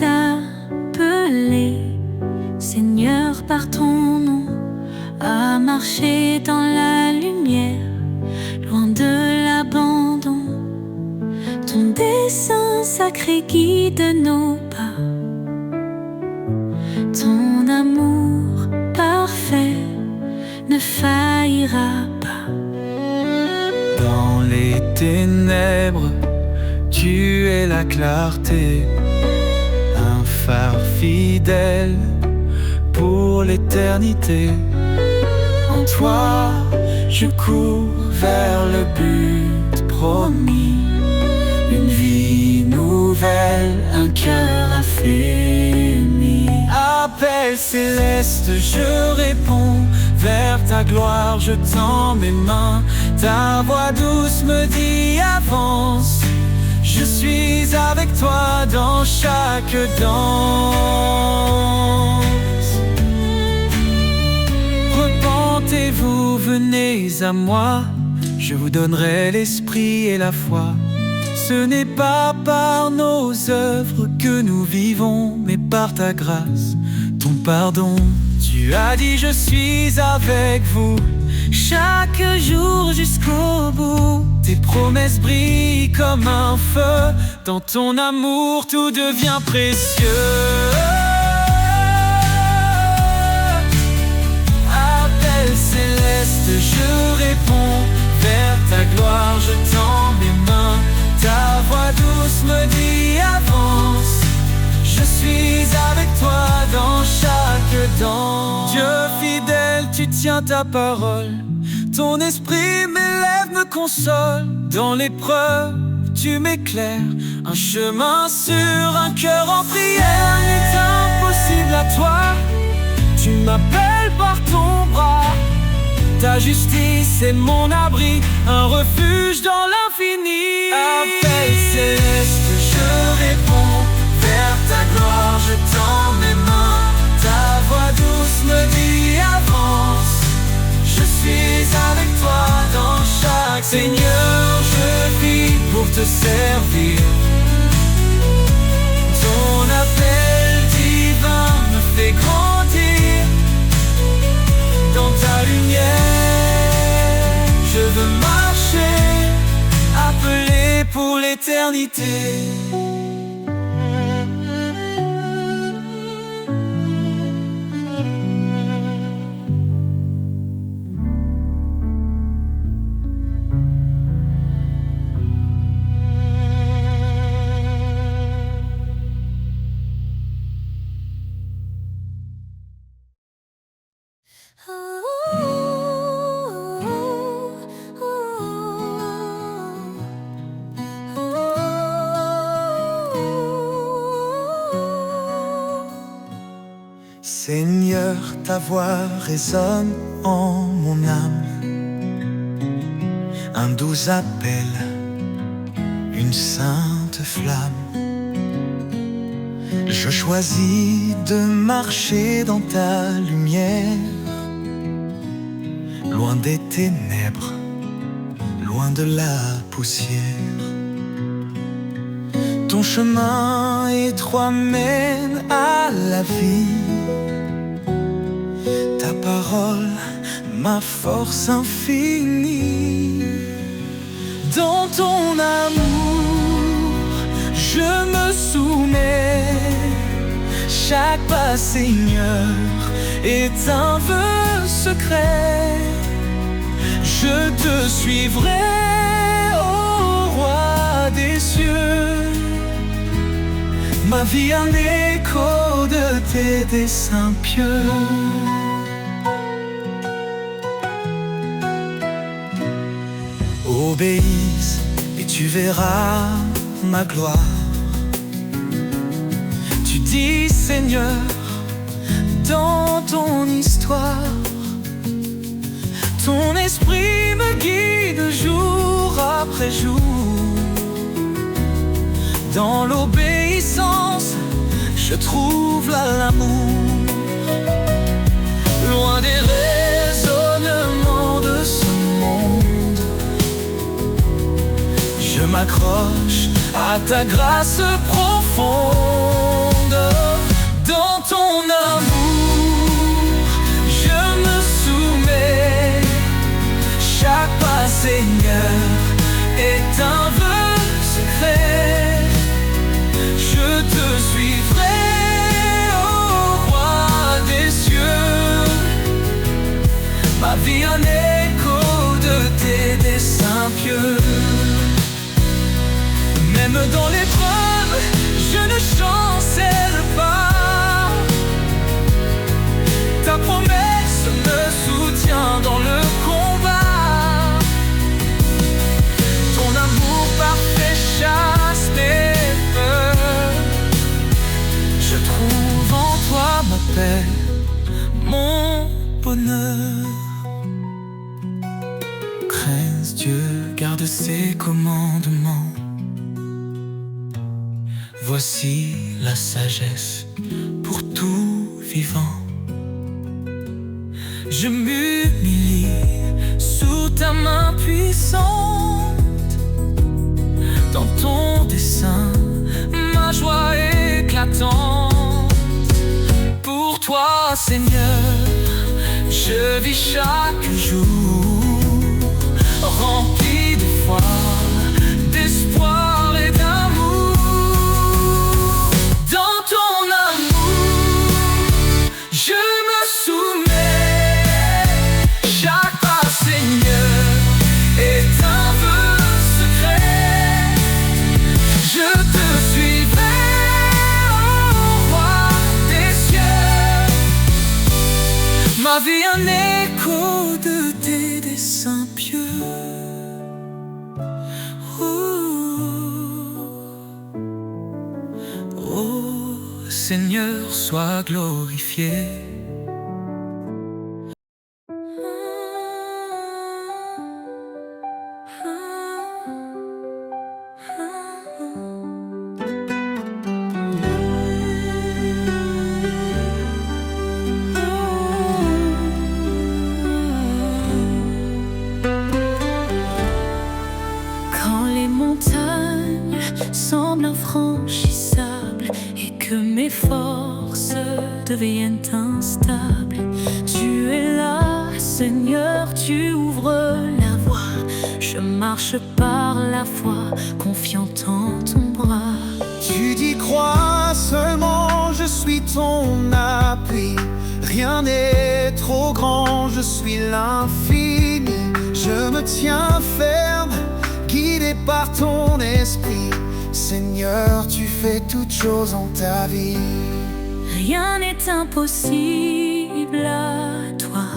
Appelé, Seigneur, par ton nom, à marcher dans la lumière, loin de l'abandon. Ton dessein sacré guide nos pas. Ton amour parfait ne faillira pas. Dans les ténèbres, tu es la clarté. Un phare fidèle pour l'éternité. En toi, je cours vers le but promis. Une vie nouvelle, un cœur affermi. Appel céleste, je réponds. Vers ta gloire, je tends mes mains. Ta voix douce me dit avance. Je suis avec toi dans chaque danse. Repentez-vous, venez à moi. Je vous donnerai l'esprit et la foi. Ce n'est pas par nos œuvres que nous vivons, mais par ta grâce, ton pardon. Tu as dit je suis avec vous chaque jour jusqu'au bout. Tes promesses brillent comme un feu. Dans ton amour tout devient précieux. Appel céleste, je réponds. Vers ta gloire je tends mes mains. Ta voix douce me dit avance. Je suis avec toi dans chaque danse. Dieu fidèle, tu tiens ta parole. Ton esprit m'élève, me console. Dans l'épreuve, tu m'éclaires. Un chemin sur un cœur en prière n'est impossible à toi. Tu m'appelles par ton bras. Ta justice est mon abri, un refuge dans l'infini. Appel céleste, je réponds. Vers ta gloire, je tends mes mains. Ta voix douce me dit Seigneur, je vis pour te servir. Ton appel divin me fait grandir. Dans ta lumière, je veux marcher, appelé pour l'éternité. Seigneur, ta voix résonne en mon âme. Un doux appel, une sainte flamme. Je choisis de marcher dans ta lumière, loin des ténèbres, loin de la poussière. Ton chemin étroit mène à la vie. Ta parole, ma force infinie. Dans ton amour, je me soumets. Chaque pas, Seigneur, est un vœu secret. Je te suivrai, ô roi des cieux. Ma vie un écho de tes desseins pieux. Obéisse et tu verras ma gloire. Tu dis, Seigneur, dans ton histoire, ton esprit me guide jour après jour. Dans l'obéissance, je trouve l'amour. Loin des raisonnements de ce monde, je m'accroche à ta grâce profonde. Dans ton amour, je me soumets. Chaque pas, Seigneur, est un vœu secret. Je te suivrai, ô roi des cieux. Ma vie un écho de tes desseins pieux. Même dans l'épreuve, je ne chancelle pas. Ta promesse me soutient dans le combat. Ton amour parfait chasse mes peurs. Je trouve en toi ma paix, mon bonheur. Crains Dieu, garde ses commandements. Voici la sagesse pour tout vivant. Je m'humilie sous ta main puissante. Dans ton dessein, ma joie éclatante. Pour toi, Seigneur, je vis chaque jour, rempli de foi, d'espoir et d'amour. Dans ton amour, je me soumets. Chaque pas, Seigneur, est un vœu secret. Je te suivrai, ô roi des cieux. Ma vie un écho de tes desseins pieux. Seigneur, sois glorifié. marche par la foi, confiant en ton bras. Tu dis crois seulement, je suis ton appui. Rien n'est trop grand, je suis l'infini. Je me tiens ferme, guidé par ton esprit. Seigneur, tu fais toutes choses en ta vie. Rien n'est impossible à toi,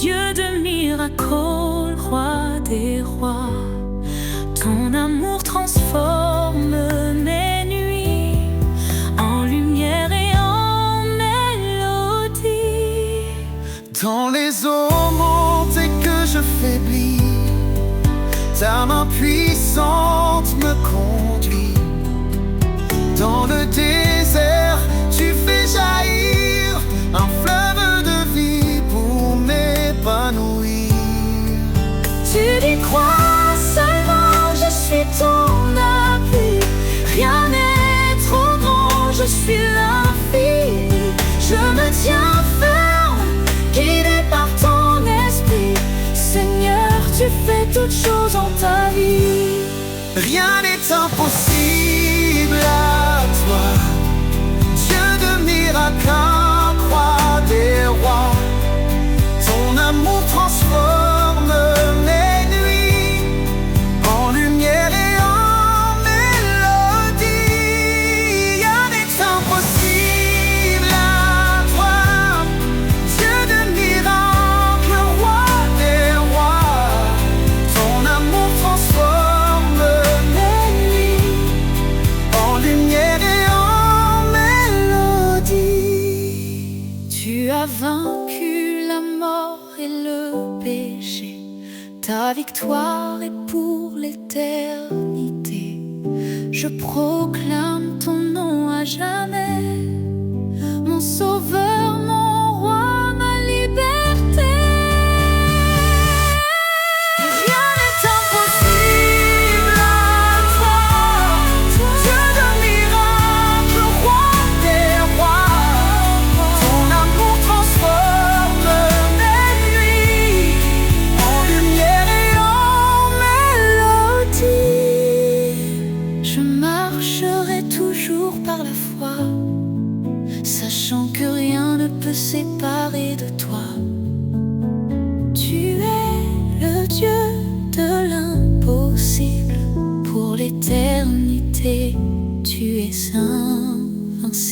Dieu de miracles, roi des rois. Ton amour transforme mes nuits en lumière et en mélodie. Dans les eaux montées que je faiblis, ta main puissante me conduit. Dans le désert, tu fais jaillir un fleuve de vie pour m'épanouir. Tu dis crois seulement, je suis ton appui. Rien n'est trop grand, je suis l'infini. Je me tiens ferme, guidé par ton esprit. Seigneur, tu fais toutes choses en ta vie. Rien n'est impossible à toi, Dieu de miracles, roi des rois. Ton amour transforme mes nuits en lumière et en mélodie. Rien n'est impossible à toi, Dieu de miracles, roi des rois. Ton amour transforme mes nuits en lumière et en mélodie. Tu as vaincu la mort et le péché. Ta victoire est pour l'éternité. Je proclame ton nom à jamais, mon sauveur, mon roi, ma liberté. Rien n'est impossible à toi, Dieu de miracles, roi des rois. Ton amour transforme mes nuits en lumière et en mélodie. Je marcherai toujours par la foi, sachant que rien ne peut séparer de toi. Tu es le Dieu de l'impossible. Pour l'éternité, tu es invincible.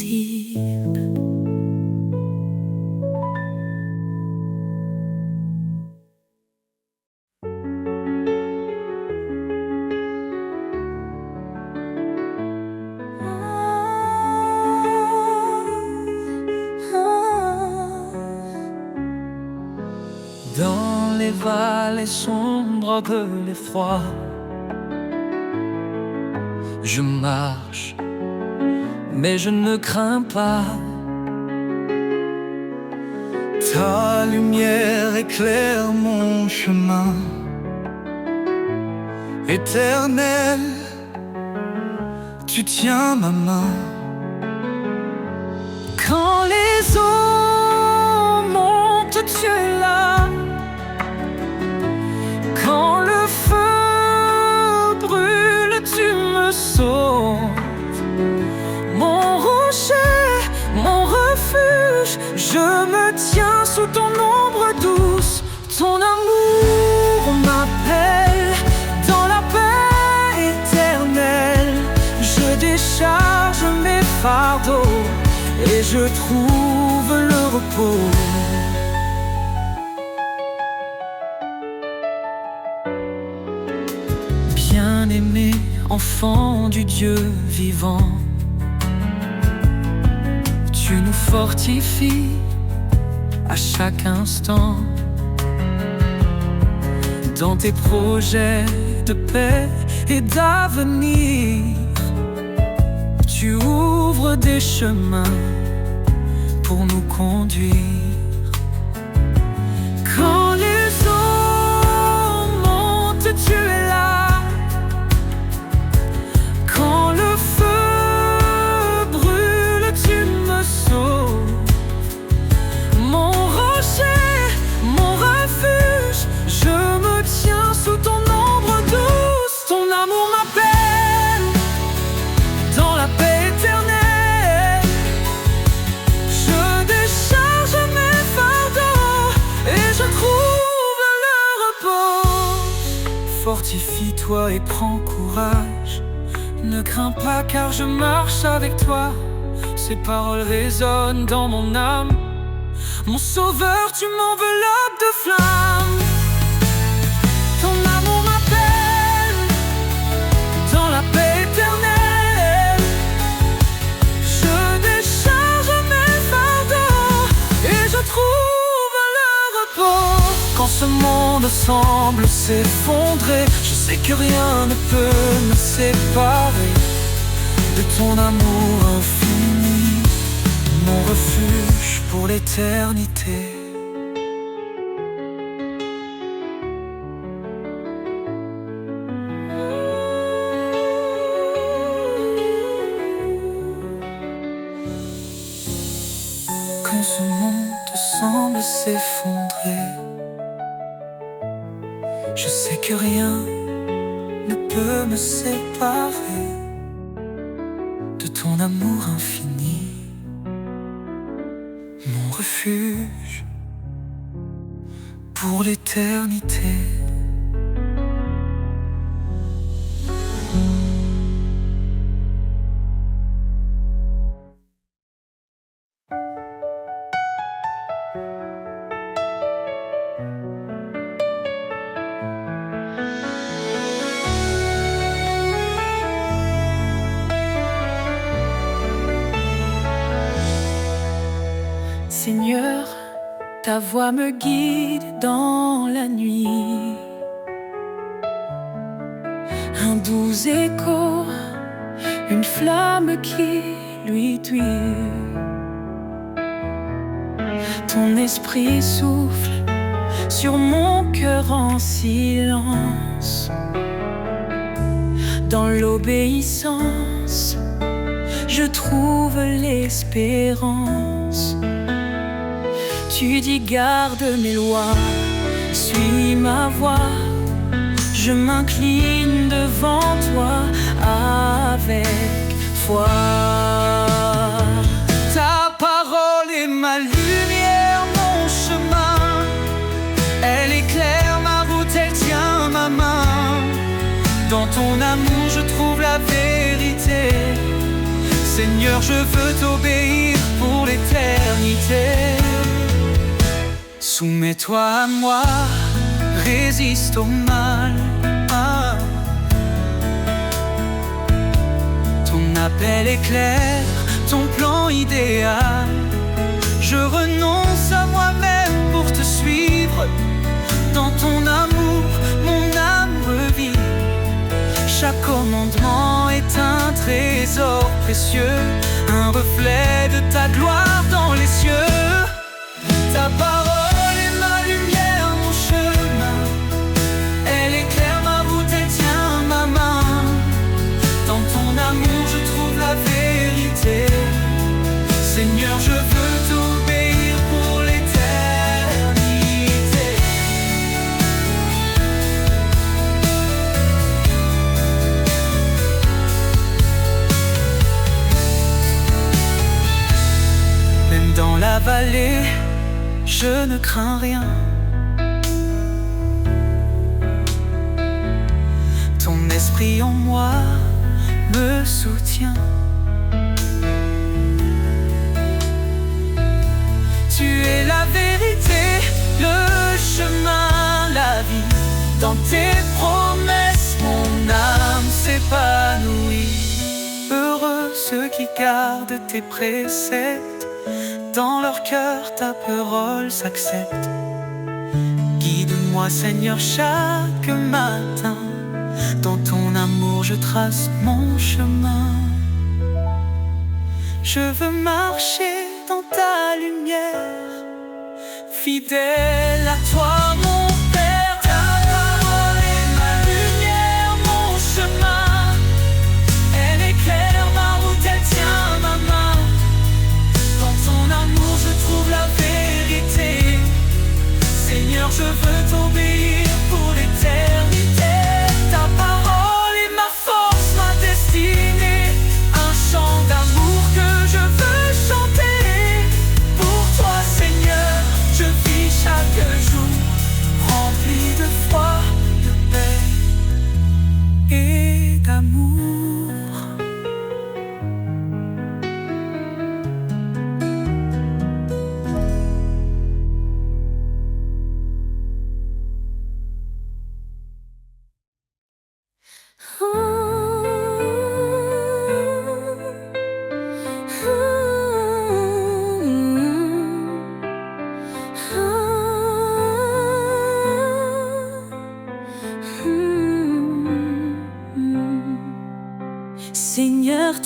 Dans les vallées sombres de l'effroi, je marche, mais je ne crains pas. Ta lumière éclaire mon chemin. Éternel, tu tiens ma main. Quand les eaux montent, tu es là. Quand le feu brûle, tu me sauves. Mon rocher, mon refuge, je me tiens sous ton ombre douce. Ton amour m'appelle dans la paix éternelle. Je décharge mes fardeaux et je trouve le repos. Bien-aimé, enfant du Dieu vivant, tu nous fortifies à chaque instant. Dans tes projets de paix et d'avenir, tu ouvres des chemins pour nous conduire. Quand les eaux montent, tu es là. Quand le feu brûle, tu me sauves. Mon rocher, mon refuge, je me tiens sous ton ombre Fortifie-toi et prends courage. Ne crains pas car je marche avec toi. Ces paroles résonnent dans mon âme. Mon sauveur, tu m'enveloppes de flammes. Ton amour m'appelle dans la paix éternelle. Je décharge mes fardeaux et je trouve le repos. Quand ce monde semble s'effondrer, je sais que rien ne peut me séparer de ton amour infini, mon refuge pour l'éternité. Quand ce monde semble s'effondrer, je sais que rien ne peut me séparer de ton amour infini, mon refuge pour l'éternité. Seigneur, ta voix me guide dans la nuit. Un doux écho, une flamme qui lui tuit. Ton esprit souffle sur mon cœur en silence. Dans l'obéissance, je trouve l'espérance. Tu dis garde mes lois, suis ma voix. Je m'incline devant toi avec foi. Ta parole est ma lumière, mon chemin. Elle éclaire ma route, elle tient ma main. Dans ton amour je trouve la vérité. Seigneur, je veux t'obéir pour l'éternité. Soumets-toi à moi, résiste au mal. Ton appel est clair, ton plan idéal. Je renonce à moi-même pour te suivre. Dans ton amour, mon âme revit. Chaque commandement est un trésor précieux, un reflet de ta gloire dans les cieux. Ta parole est ma lumière, mon chemin. Elle éclaire ma route, elle tient ma main. Dans ton amour je trouve la vérité. Seigneur, je veux t'obéir pour l'éternité. Même dans la vallée, je ne crains rien. Ton esprit en moi me soutient. Tu es la vérité, le chemin, la vie. Dans tes promesses, mon âme s'épanouit. Heureux ceux qui gardent tes préceptes. Dans leur cœur, ta parole s'accepte. Guide-moi, Seigneur, chaque matin. Dans ton amour, je trace mon chemin. Je veux marcher dans ta lumière, fidèle à toi, mon Père. Ta parole est ma lumière, mon chemin. Elle éclaire ma route, elle tient ma main. Dans ton amour, je trouve la vérité. Seigneur, je veux t'obéir pour l'éternité. Ta parole est ma force, ma destinée. Un chant d'amour que je veux chanter. Pour toi, Seigneur, je vis chaque jour rempli de foi, de paix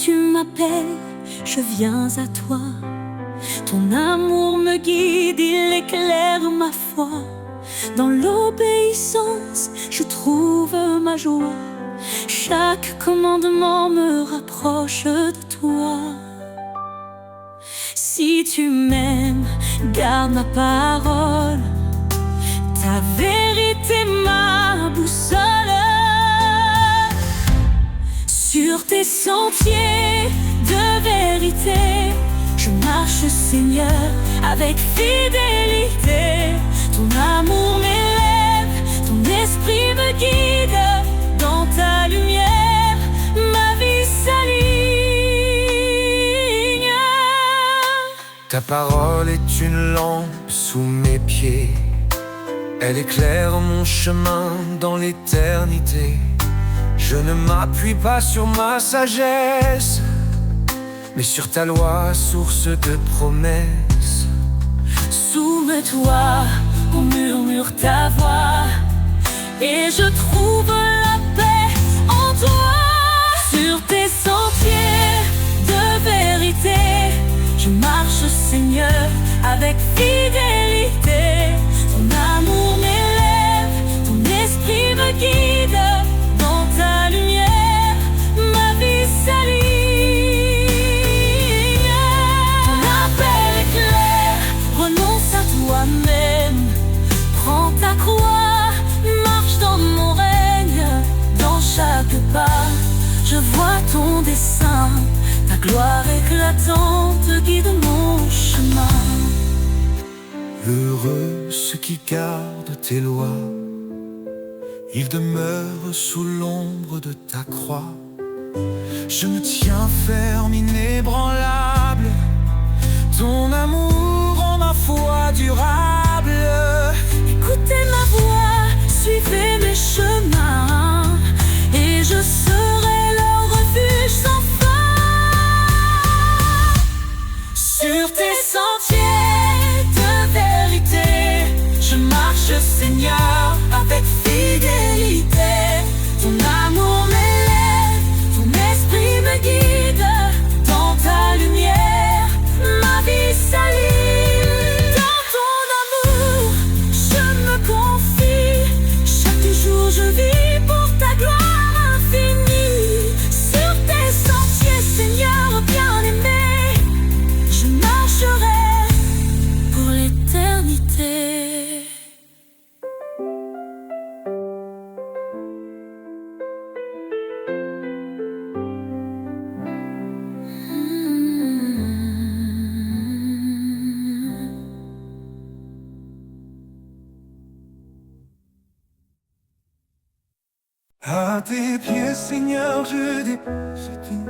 tu m'appelles, je viens à toi. Ton amour me guide, il éclaire ma foi. Dans l'obéissance, je trouve ma joie. Chaque commandement me rapproche de toi. Si tu m'aimes, garde ma parole. Ta vérité, ma boussole. Sur tes sentiers de vérité, je marche, Seigneur, avec fidélité. Ton amour m'élève, ton esprit me guide. Dans ta lumière, ma vie s'aligne. Ta parole est une lampe sous mes pieds. Elle éclaire mon chemin dans l'éternité. Je ne m'appuie pas sur ma sagesse, mais sur ta loi, source de promesses. Soumets-toi, on murmure ta voix, et je trouve la paix en toi. Sur tes sentiers de vérité, je marche, Seigneur, avec fidélité. Ton amour m'élève, ton esprit me guide. Dans ta lumière, ma vie s'aligne. Ton appel est clair, renonce à toi-même. Prends ta croix, marche dans mon règne. Dans chaque pas, je vois ton dessein. Ta gloire éclatante guide mon chemin. Heureux ceux qui gardent tes lois, ils demeurent sous l'ombre de ta croix. Je me tiens ferme, inébranlable. Ton amour rend ma foi durable. Écoutez ma voix, suivez mes chemins, et je serai leur refuge sans fin. Sur tes sentiers de vérité, je marche, Seigneur, avec fidélité. Ton amour m'élève, ton esprit me guide. Dans ta lumière, ma vie s'aligne. Dans ton amour, je me confie. Chaque jour je vis pour ta gloire infinie. Sur tes sentiers, Seigneur bien-aimé, je marcherai pour l'éternité. À tes pieds, Seigneur, je dépose tout.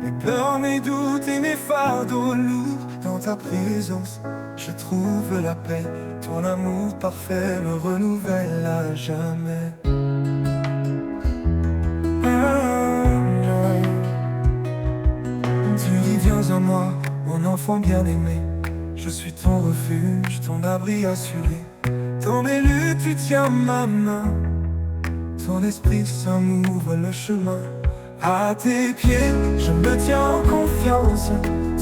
Mes peurs, mes doutes et mes fardeaux lourds. Dans ta présence, je trouve la paix. Ton amour parfait me renouvelle à jamais. Tu dis, viens en moi, mon enfant bien-aimé. Je suis ton refuge, ton abri assuré. Dans mes luttes, tu tiens ma main. Ton esprit saint m'ouvre le chemin. À tes pieds, je me tiens en confiance.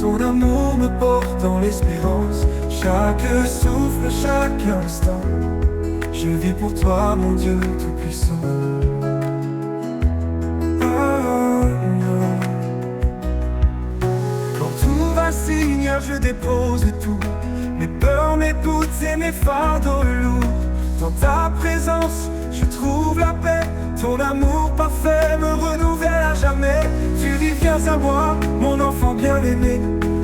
Ton amour me porte dans l'espérance. Chaque souffle, chaque instant, je vis pour toi, mon Dieu tout-puissant. Quand tout va, Seigneur, je dépose tout. Mes peurs, mes doutes et mes fardeaux lourds. Dans ta présence, je trouve la paix. Ton amour parfait me renouvelle à jamais. Tu dis, viens à moi, mon enfant bien-aimé.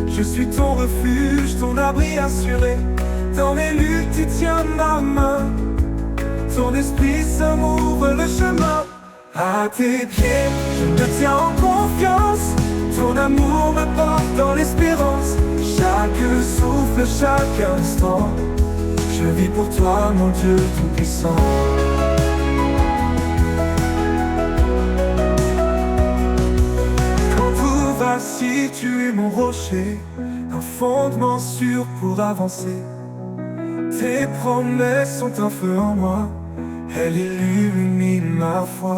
Je suis ton refuge, ton abri assuré. Dans mes luttes, tu tiens ma main. Ton esprit saint m'ouvre le chemin. À tes pieds, je me tiens en confiance. Ton amour me porte dans l'espérance. Chaque souffle, chaque instant, je vis pour toi, mon Dieu tout-puissant. Quand tout va, si tu es mon rocher, un fondement sûr pour avancer. Tes promesses sont un feu en moi, elles illuminent ma foi.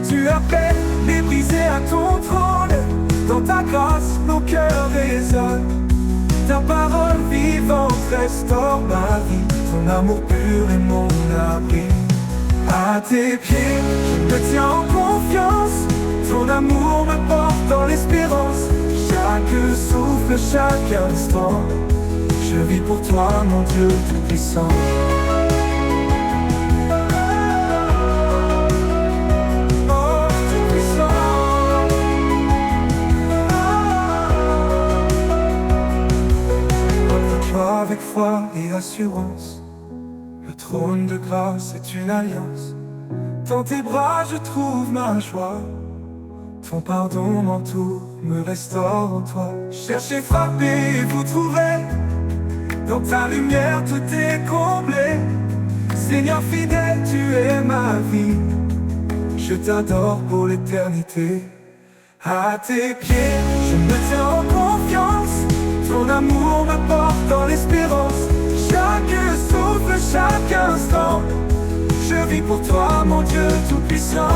Tu appelles les brisés à ton trône, Dans ta grâce, nos cœurs résonnent. Ta parole vivante restaure ma vie. Ton amour pur est mon abri. À tes pieds, je me tiens en confiance. Ton amour me porte dans l'espérance. Chaque souffle, chaque instant, je vis pour toi, mon Dieu tout-puissant. Oh, tout-puissant. Toi avec foi et assurance, le trône de grâce est une alliance. Dans tes bras je trouve ma joie. Ton pardon m'entoure, me restaure en toi. Cherchez, frappez et vous trouverez. Dans ta lumière tout est comblé. Seigneur fidèle, tu es ma vie. Je t'adore pour l'éternité. À tes pieds, je me tiens en confiance. Ton amour me porte dans l'espérance. Chaque souffle, chaque instant, je vis pour toi, mon Dieu tout-puissant.